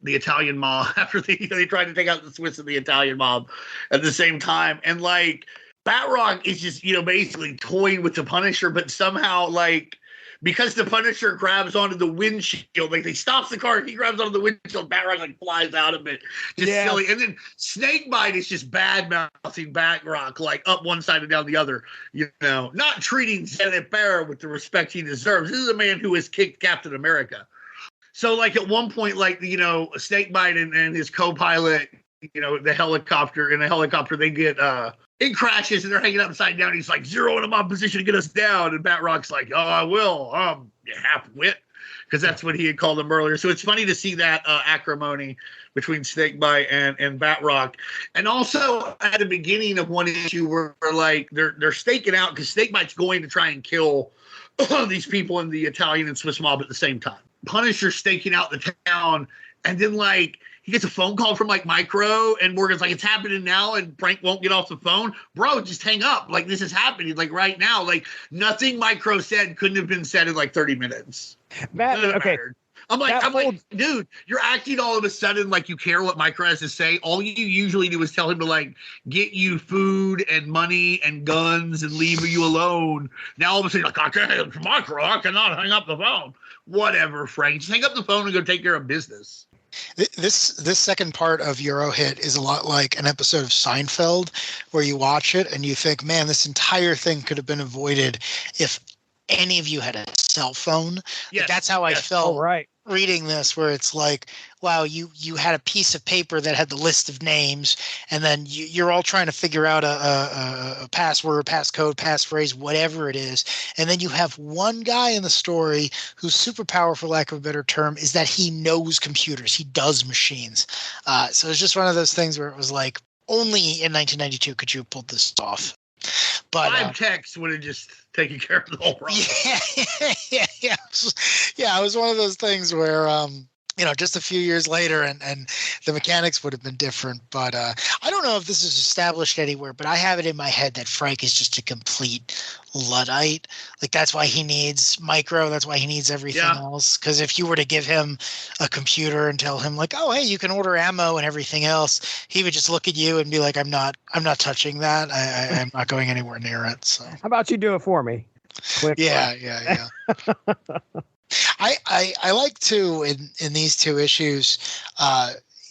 the Italian mob, after they tried to take out the Swiss and the Italian mob at the same time. And like Batroc is just, you know, basically toying with the Punisher, but somehow like, because the Punisher grabs onto the windshield, like they stops the car, he grabs onto the windshield, Batroc like flies out of it, just silly. And then Snakebite is just bad mouthing Batroc, like up one side and down the other, you know, not treating Bear with the respect he deserves. This is a man who has kicked Captain America. So like at one point, like, you know, Snakebite and his co-pilot, you know, in the helicopter, they get it crashes and they're hanging upside down. He's like, zero in my position to get us down. And Batroc's like, oh, I will. You half-wit. Because that's what he had called him earlier. So it's funny to see that acrimony between Snakebite and Batroc. And also at the beginning of one issue where like they're staking out, because Snakebite's going to try and kill these people in the Italian and Swiss mob at the same time. Punisher's staking out the town, and then like he gets a phone call from like Micro, and Morgan's like, it's happening now, and Frank won't get off the phone. Bro, just hang up. Like, this is happening like right now. Like, nothing Micro said couldn't have been said in like 30 minutes. Okay. I'm like, dude, you're acting all of a sudden like you care what Micro has to say. All you usually do is tell him to like get you food and money and guns and leave you alone. Now all of a sudden, like, I can't, it's Micro, I cannot hang up the phone. Whatever, Frank. Just hang up the phone and go take care of business. This second part of Eurohit is a lot like an episode of Seinfeld, where you watch it and you think, man, this entire thing could have been avoided if any of you had a cell phone. Yes. That's how I felt reading this, where it's like, wow, you had a piece of paper that had the list of names, and then you're all trying to figure out a password, passcode, passphrase, whatever it is. And then you have one guy in the story whose superpower, for lack of a better term, is that he knows computers. He does machines. So it's just one of those things where it was like, only in 1992 could you have pulled this off. But 5 texts would have just taken care of the whole problem. Yeah. It was one of those things where, just a few years later and the mechanics would have been different. But I don't know if this is established anywhere, but I have it in my head that Frank is just a complete Luddite. Like, that's why he needs Micro. That's why he needs everything else. Because if you were to give him a computer and tell him like, oh, hey, you can order ammo and everything else, he would just look at you and be like, I'm not touching that. I'm not going anywhere near it. So how about you do it for me? Click. Yeah. I like to in these two issues,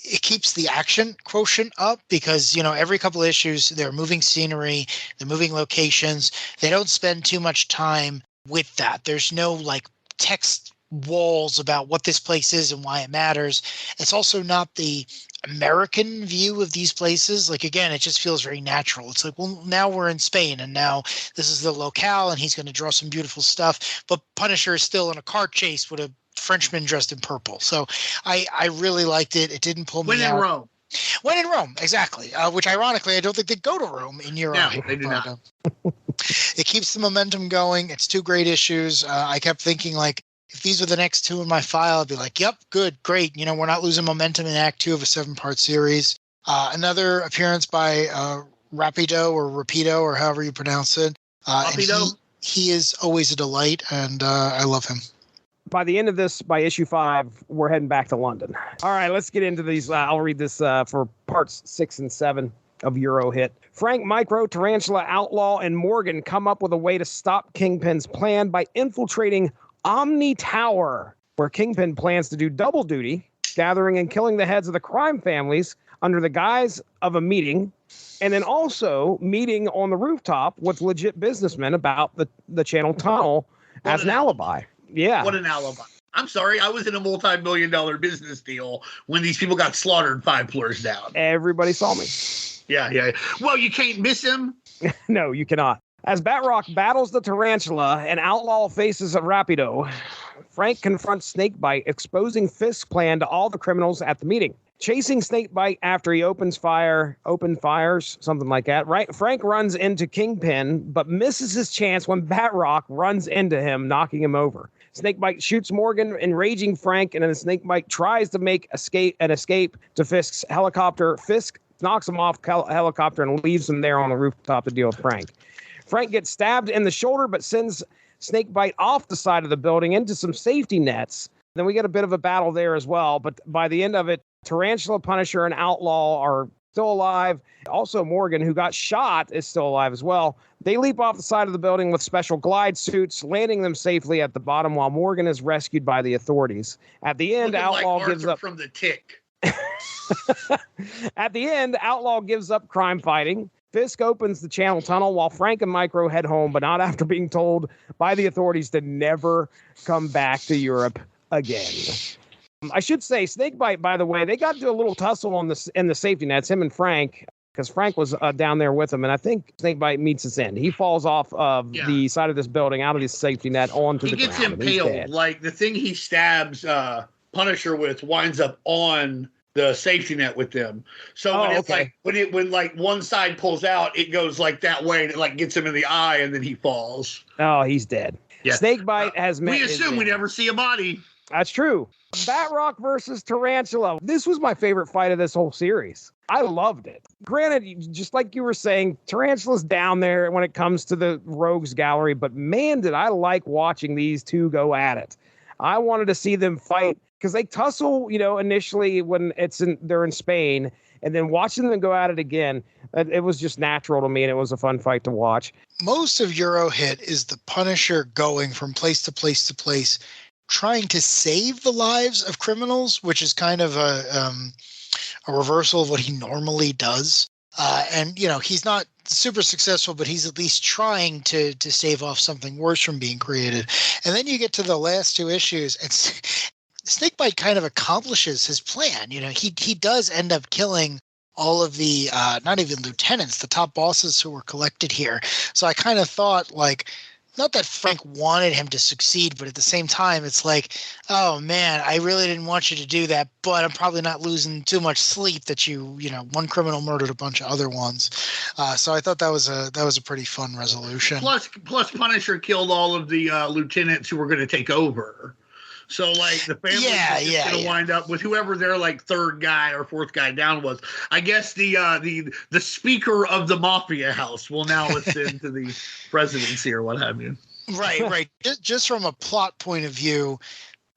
it keeps the action quotient up because, every couple of issues they're moving scenery, they're moving locations. They don't spend too much time with that. There's no like text walls about what this place is and why it matters. It's also not the American view of these places. Like, again, it just feels very natural. It's like, well, now we're in Spain and now this is the locale and he's going to draw some beautiful stuff. But Punisher is still in a car chase with a Frenchman dressed in purple. So I really liked it. It didn't pull me out. When in Rome, exactly. Which ironically, I don't think they go to Rome in Eurohit. No, they do not. It keeps the momentum going. It's 2 great issues. I kept thinking like, if these were the next 2 in my file, I'd be like, yep, good, great. We're not losing momentum in Act 2 of a 7-part series. Another appearance by Rapido or however you pronounce it. Rapido? He is always a delight, and I love him. By the end of this, by issue 5, we're heading back to London. All right, let's get into these. I'll read this for parts 6 and 7 of Eurohit. Frank, Micro, Tarantula, Outlaw, and Morgan come up with a way to stop Kingpin's plan by infiltrating Omni Tower, where Kingpin plans to do double duty, gathering and killing the heads of the crime families under the guise of a meeting, and then also meeting on the rooftop with legit businessmen about the Channel Tunnel as an alibi. Yeah. What an alibi. I'm sorry, I was in a multi-million-dollar business deal when these people got slaughtered 5 floors down. Everybody saw me. Yeah. Well, you can't miss him. No, you cannot. As Batroc battles the Tarantula and Outlaw faces a Rapido, Frank confronts Snakebite, exposing Fisk's plan to all the criminals at the meeting. Chasing Snakebite after he open fires, something like that. Right? Frank runs into Kingpin, but misses his chance when Batroc runs into him, knocking him over. Snakebite shoots Morgan, enraging Frank, and then Snakebite tries to make an escape to Fisk's helicopter. Fisk knocks him off helicopter and leaves him there on the rooftop to deal with Frank. Frank gets stabbed in the shoulder, but sends Snakebite off the side of the building into some safety nets. Then we get a bit of a battle there as well. But by the end of it, Tarantula, Punisher, and Outlaw are still alive. Also, Morgan, who got shot, is still alive as well. They leap off the side of the building with special glide suits, landing them safely at the bottom while Morgan is rescued by the authorities. At the end, Outlaw gives up from the Tick. At the end, Outlaw gives up crime fighting. Fisk opens the Channel Tunnel while Frank and Micro head home, but not after being told by the authorities to never come back to Europe again. I should say, Snakebite, by the way, they got into a little tussle in the safety nets, him and Frank, because Frank was down there with him, and I think Snakebite meets his end. He falls off of the side of this building, out of this safety net, onto the ground. He gets impaled. Like, the thing he stabs Punisher with winds up on the safety net with them. So when one side pulls out, it goes like that way, and it like gets him in the eye, and then he falls. Oh, he's dead. Yeah. Snakebite has met. We assume we never see a body. That's true. Batroc versus Tarantula. This was my favorite fight of this whole series. I loved it. Granted, just like you were saying, Tarantula's down there when it comes to the Rogues Gallery, but man, did I like watching these two go at it. I wanted to see them fight because they tussle, initially when they're in Spain, and then watching them go at it again, it was just natural to me, and it was a fun fight to watch. Most of Eurohit is the Punisher going from place to place to place, trying to save the lives of criminals, which is kind of a reversal of what he normally does. And, you know, he's not super successful, but he's at least trying to stave off something worse from being created. And then you get to the last two issues, and Snakebite kind of accomplishes his plan. You know, he does end up killing all of the not even lieutenants, the top bosses who were collected here. So I kind of thought, like, not that Frank wanted him to succeed, but at the same time, it's like, oh man, I really didn't want you to do that, but I'm probably not losing too much sleep that you know, one criminal murdered a bunch of other ones. So I thought that was a pretty fun resolution. Plus Punisher killed all of the lieutenants who were going to take over. So, like, the family is going to wind up with whoever their, like, third guy or fourth guy down was. I guess the speaker of the mafia house will now ascend to the presidency or what have you. Right. Just from a plot point of view,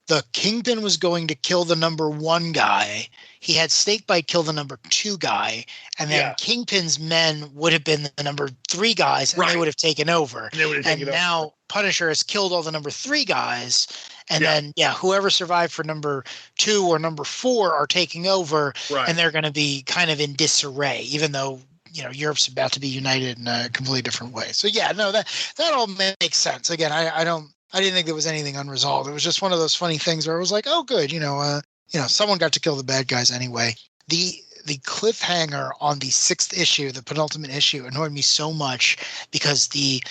the Kingpin was going to kill the number 1 guy. He had Snakebite kill the number 2 guy, and then Kingpin's men would have been the number 3 guys, and they would have taken over. And now Punisher has killed all the number 3 guys. And then, whoever survived for number 2 or number 4 are taking over, and they're going to be kind of in disarray, even though, you know, Europe's about to be united in a completely different way. So, that all makes sense. Again, I didn't think there was anything unresolved. It was just one of those funny things where I was like, oh, good, someone got to kill the bad guys anyway. The cliffhanger on the 6th issue, the penultimate issue, annoyed me so much because the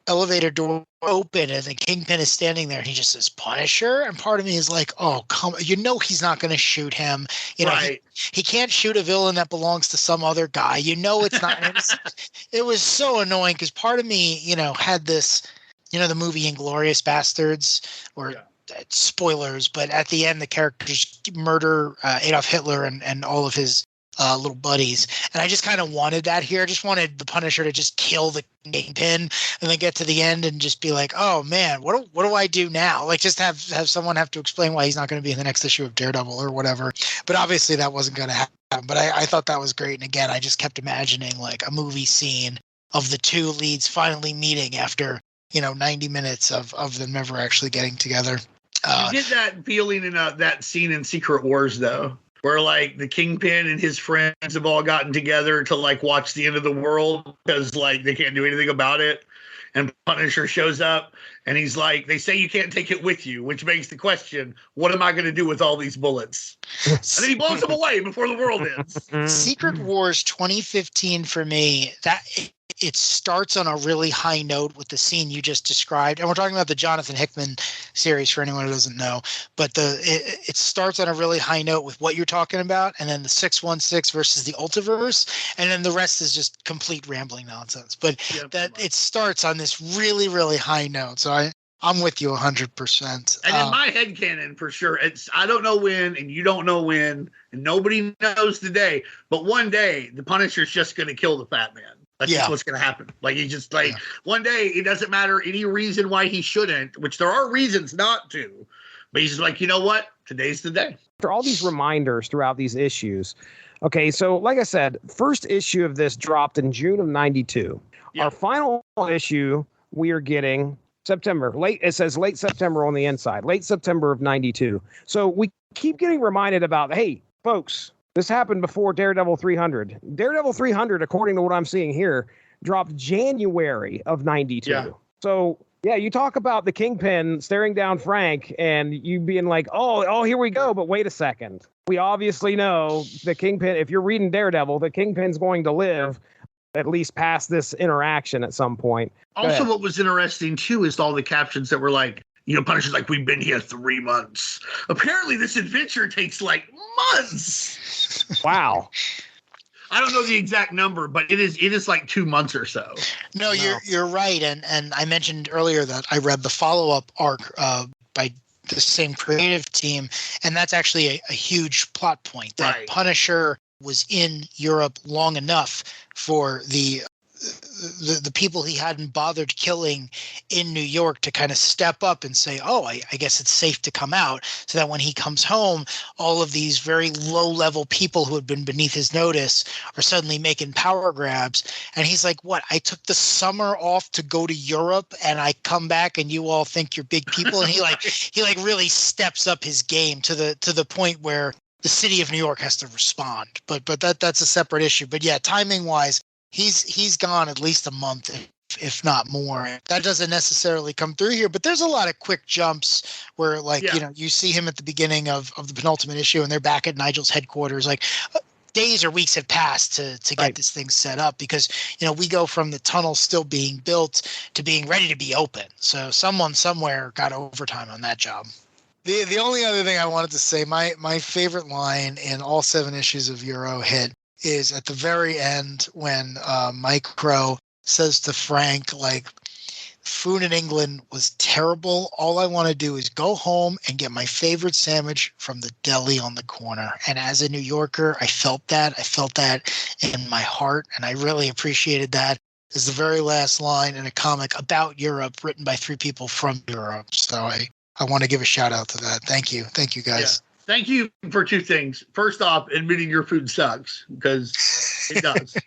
elevator door open and the Kingpin is standing there and he just says Punisher, and part of me is like, oh come, he's not going to shoot him, he can't shoot a villain that belongs to some other guy, it's not. It was so annoying because part of me had this, the movie Inglourious Bastards, or spoilers, but at the end the characters murder Adolf Hitler and all of his little buddies, and I just kind of wanted that here. I just wanted the Punisher to just kill the Kingpin and then get to the end and just be like, oh man, what do I do now? Like, just have someone have to explain why he's not going to be in the next issue of Daredevil or whatever. But obviously that wasn't going to happen. But I thought that was great. And again, I just kept imagining like a movie scene of the two leads finally meeting after 90 minutes of them never actually getting together. You get that feeling in that scene in Secret Wars though, where like the Kingpin and his friends have all gotten together to like watch the end of the world because like they can't do anything about it. And Punisher shows up and he's like, they say you can't take it with you, which makes the question, what am I going to do with all these bullets? And then he blows them away before the world ends. Secret Wars 2015 for me, that it starts on a really high note with the scene you just described. And we're talking about the Jonathan Hickman series for anyone who doesn't know. But it starts on a really high note with what you're talking about, and then the 616 versus the Ultiverse, and then the rest is just complete rambling nonsense. But it starts on this really, really high note. So I'm with you 100%. And in my headcanon, for sure, I don't know when, and you don't know when, and nobody knows the day, but one day the Punisher's just going to kill the Fat Man. That's just what's going to happen. Like, he just, like, one day, it doesn't matter any reason why he shouldn't, which there are reasons not to, but he's just like, you know what? Today's the day. After all these reminders throughout these issues, okay, so like I said, first issue of this dropped in June of 92. Yeah. Our final issue, we are getting September. It says late September on the inside, late September of 92. So we keep getting reminded about, hey, folks, this happened before Daredevil 300. Daredevil 300, according to what I'm seeing here, dropped January of 92. Yeah. So, yeah, you talk about the Kingpin staring down Frank and you being like, oh, here we go. But wait a second. We obviously know the Kingpin, if you're reading Daredevil, the Kingpin's going to live at least past this interaction at some point. Also, what was interesting, too, is all the captions that were like, Punisher's like, we've been here 3 months. Apparently, this adventure takes like months. Wow. I don't know the exact number, but it is like 2 months or so. No, you're right. And I mentioned earlier that I read the follow-up arc by the same creative team, and that's actually a huge plot point. That Punisher was in Europe long enough for the people he hadn't bothered killing in New York to kind of step up and say, oh, I guess it's safe to come out, so that when he comes home, all of these very low-level people who had been beneath his notice are suddenly making power grabs. And he's like, what, I took the summer off to go to Europe and I come back and you all think you're big people? And he really steps up his game to the point where the city of New York has to respond. But that's a separate issue. But yeah, timing wise, he's gone at least a month, if not more. That doesn't necessarily come through here, but there's a lot of quick jumps where, like, you see him at the beginning of the penultimate issue, and they're back at Nigel's headquarters. Like, days or weeks have passed to get this thing set up, because we go from the tunnel still being built to being ready to be open. So someone somewhere got overtime on that job. The only other thing I wanted to say, my favorite line in all 7 issues of Eurohit is at the very end when Mike Crow says to Frank, like, food in England was terrible. All I want to do is go home and get my favorite sandwich from the deli on the corner. And as a New Yorker, I felt that. I felt that in my heart, and I really appreciated that. It's the very last line in a comic about Europe written by 3 people from Europe. So I want to give a shout out to that. Thank you. Thank you, guys. Yeah. Thank you for 2 things. First off, admitting your food sucks, because it does.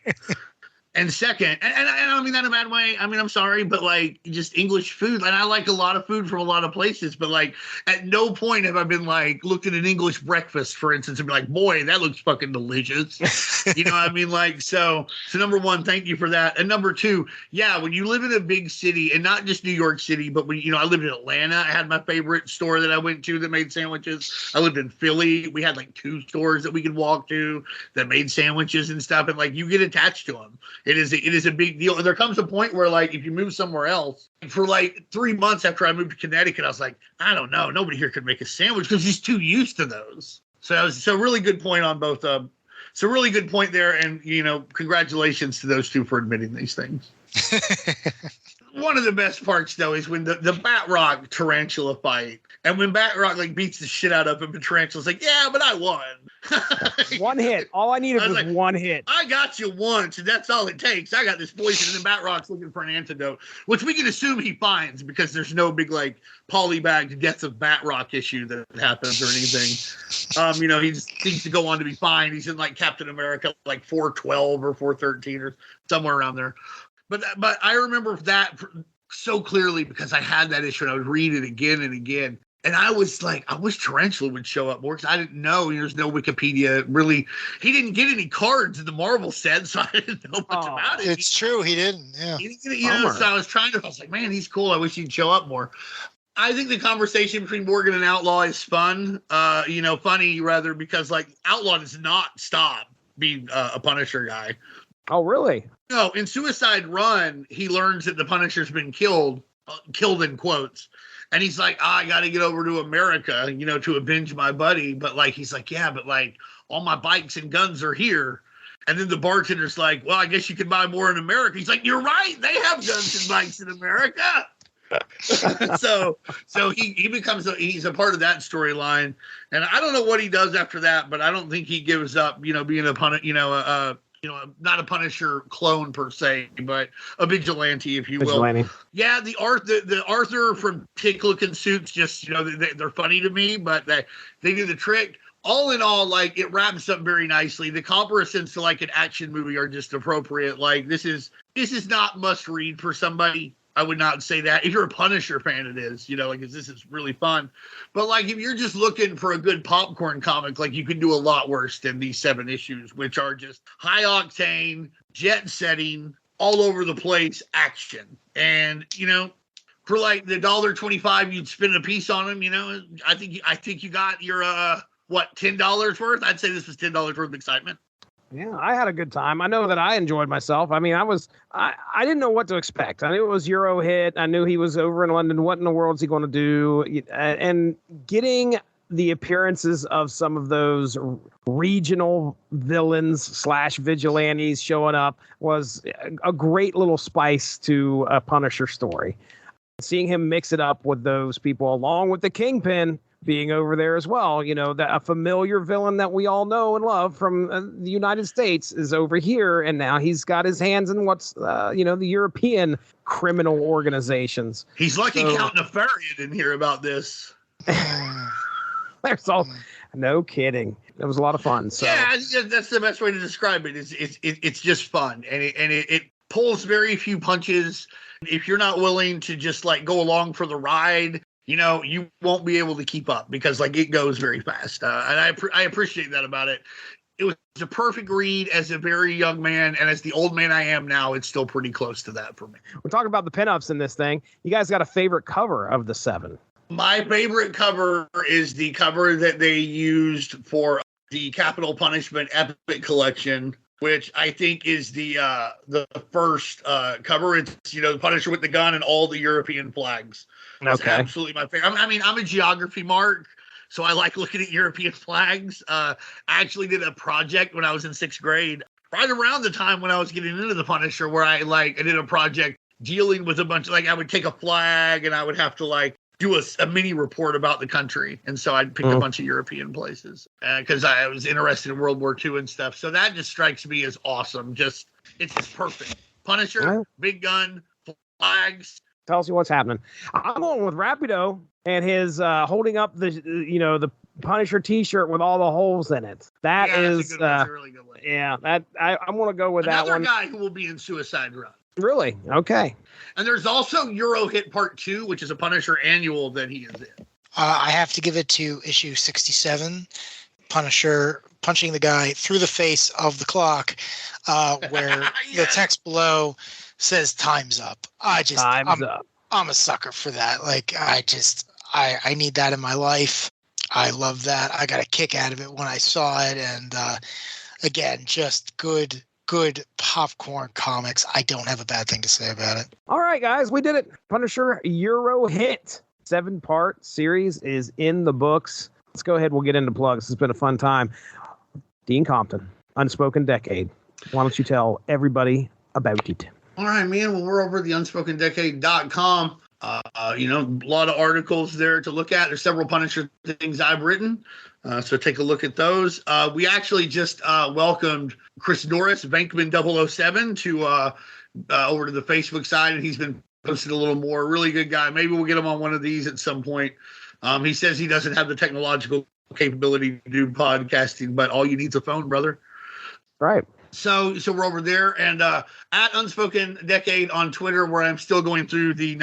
And second, and I don't mean that in a bad way. I mean, I'm sorry, but like, just English food. And I like a lot of food from a lot of places, but like, at no point have I been like, looked at an English breakfast, for instance, and be like, boy, that looks fucking delicious. You know what I mean? Like, so number 1, thank you for that. And number 2, yeah, when you live in a big city, and not just New York City, but when, I lived in Atlanta, I had my favorite store that I went to that made sandwiches. I lived in Philly. We had like 2 stores that we could walk to that made sandwiches and stuff. And like, you get attached to them. It is a big deal. And there comes a point where, like, if you move somewhere else, for like 3 months after I moved to Connecticut, I was like, I don't know, nobody here could make a sandwich, because he's too used to those. So really good point on both. So really good point there. And, congratulations to those 2 for admitting these things. One of the best parts, though, is when the Batroc Tarantula fight. And when Batroc, like, beats the shit out of him, and Tarantula's like, yeah, but I won. 1 hit. All I needed was like, 1 hit. I got you once, and that's all it takes. I got this poison, and then Batroc's looking for an antidote, which we can assume he finds, because there's no big, like, polybagged Death of Batroc issue that happens or anything. He just needs to go on to be fine. He's in, like, Captain America, like, 412 or 413 or somewhere around there. But I remember that so clearly, because I had that issue and I would read it again and again. And I was like, I wish Tarantula would show up more, because I didn't know. There's no Wikipedia. Really, he didn't get any cards in the Marvel set, so I didn't know much about it. It's true. He didn't. Yeah. So I was like, man, he's cool. I wish he'd show up more. I think the conversation between Morgan and Outlaw is fun. Funny rather, because like Outlaw does not stop being a Punisher guy. Oh, really? No, in Suicide Run, he learns that the Punisher's been killed in quotes. And he's like, I got to get over to America, to avenge my buddy. But like, he's like, yeah, but like all my bikes and guns are here. And then the bartender's like, well, I guess you can buy more in America. He's like, you're right. They have guns and bikes in America. so he becomes he's a part of that storyline. And I don't know what he does after that, but I don't think he gives up, being a not a Punisher clone per se, but a vigilante, if you will. Yeah, the Arthur from Tick Looking Suits, just they're funny to me, but they do the trick. All in all, like, it wraps up very nicely. The comparisons to like an action movie are just appropriate. Like, this is not must read for somebody. I would not say that. If you're a Punisher fan, it is, this is really fun. But like, if you're just looking for a good popcorn comic, like, you can do a lot worse than these 7 issues, which are just high octane, jet setting, all over the place action. And, for like the $1.25 you'd spend a piece on them, I think you got your, $10 worth? I'd say this was $10 worth of excitement. Yeah, I had a good time. I know that I enjoyed myself. I mean, I didn't know what to expect. I knew it was Eurohit. I knew he was over in London. What in the world is he going to do? And getting the appearances of some of those regional villains / vigilantes showing up was a great little spice to a Punisher story. Seeing him mix it up with those people, along with the Kingpin being over there as well, that a familiar villain that we all know and love from the United States is over here, and now he's got his hands in what's the European criminal organizations. He's lucky Count Nefarian didn't hear about this. There's all no kidding. It was a lot of fun. So yeah, that's the best way to describe it. It's just fun, and it pulls very few punches. If you're not willing to just like go along for the ride, you won't be able to keep up because like it goes very fast. And I appreciate that about it. It was a perfect read as a very young man, and as the old man I am now, it's still pretty close to that for me. We're talking about the pinups in this thing. You guys got a favorite cover of the 7? My favorite cover is the cover that they used for the Capital Punishment Epic Collection, which I think is the first cover. It's the Punisher with the gun and all the European flags. That's absolutely my favorite. I mean, I'm a geography mark, so I like looking at European flags. I actually did a project when I was in 6th grade, right around the time when I was getting into the Punisher, where I did a project dealing with a bunch of I would take a flag and I would have to do a mini report about the country. And so I'd pick a bunch of European places because I was interested in World War II and stuff. So that just strikes me as awesome. It's just perfect. Punisher, big gun, flags. Tells you what's happening. I'm going with Rapido and his holding up the Punisher T-shirt with all the holes in it. That's a really good one. Yeah, I'm going to go with that one. Another guy who will be in Suicide Run. Really? Okay. And there's also Eurohit Part 2, which is a Punisher annual that he is in. I have to give it to issue 67, Punisher punching the guy through the face of the clock, where the text below says "Time's up." I'm a sucker for that. I need that in my life. I love that. I got a kick out of it when I saw it, and again, just good popcorn comics. I don't have a bad thing to say about it. All right, guys, we did it. Punisher Eurohit 7-part series is in the books. Let's go ahead. We'll get into plugs. It's been a fun time. Dean Compton, Unspoken Decade. Why don't you tell everybody about it? All right, man. Well, we're over at the UnspokenDecade.com. A lot of articles there to look at. There's several Punisher things I've written. So take a look at those. We actually just welcomed Chris Norris, Bankman 007, to over to the Facebook side, and he's been posting a little more. Really good guy. Maybe we'll get him on one of these at some point. He says he doesn't have the technological capability to do podcasting, but all you need is a phone, brother. Right. So we're over there, and at Unspoken Decade on Twitter, where I'm still going through the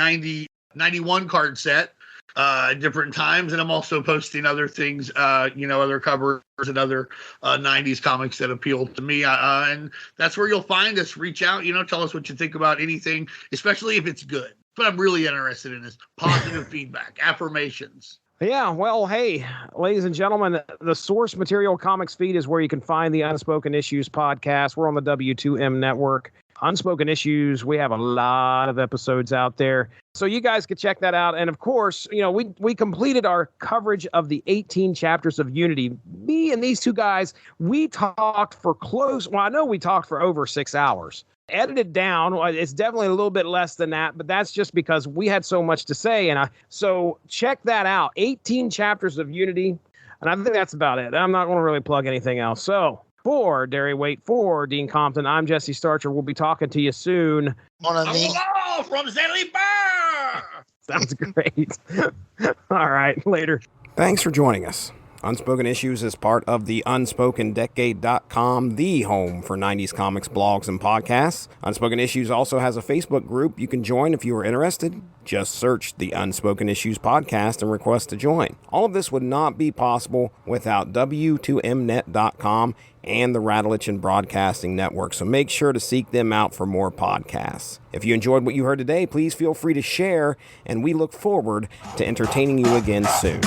91 card set at different times, and I'm also posting other things, other covers and other 90s comics that appeal to me, and that's where you'll find us. Reach out, tell us what you think about anything, especially if it's good. What I'm really interested in is positive feedback, affirmations. Yeah, well, hey, ladies and gentlemen, the Source Material Comics feed is where you can find the Unspoken Issues podcast. We're on the W2M network. Unspoken Issues, we have a lot of episodes out there. So you guys can check that out. And of course, we completed our coverage of the 18 chapters of Unity. Me and these two guys, we talked for I know we talked for over 6 hours. Edited down, it's definitely a little bit less than that, but that's just because we had so much to say. So check that out. 18 chapters of Unity. And I think that's about it. I'm not going to really plug anything else. So for Darry Waite, for Dean Compton, I'm Jesse Starcher. We'll be talking to you soon. Hello from Stanley Bar. Sounds great. All right, later. Thanks for joining us. Unspoken Issues is part of the UnspokenDecade.com, the home for 90s comics, blogs, and podcasts. Unspoken Issues also has a Facebook group you can join if you are interested. Just search the Unspoken Issues podcast and request to join. All of this would not be possible without W2Mnet.com and the Rattleitch Broadcasting Network, so make sure to seek them out for more podcasts. If you enjoyed what you heard today, please feel free to share, and we look forward to entertaining you again soon.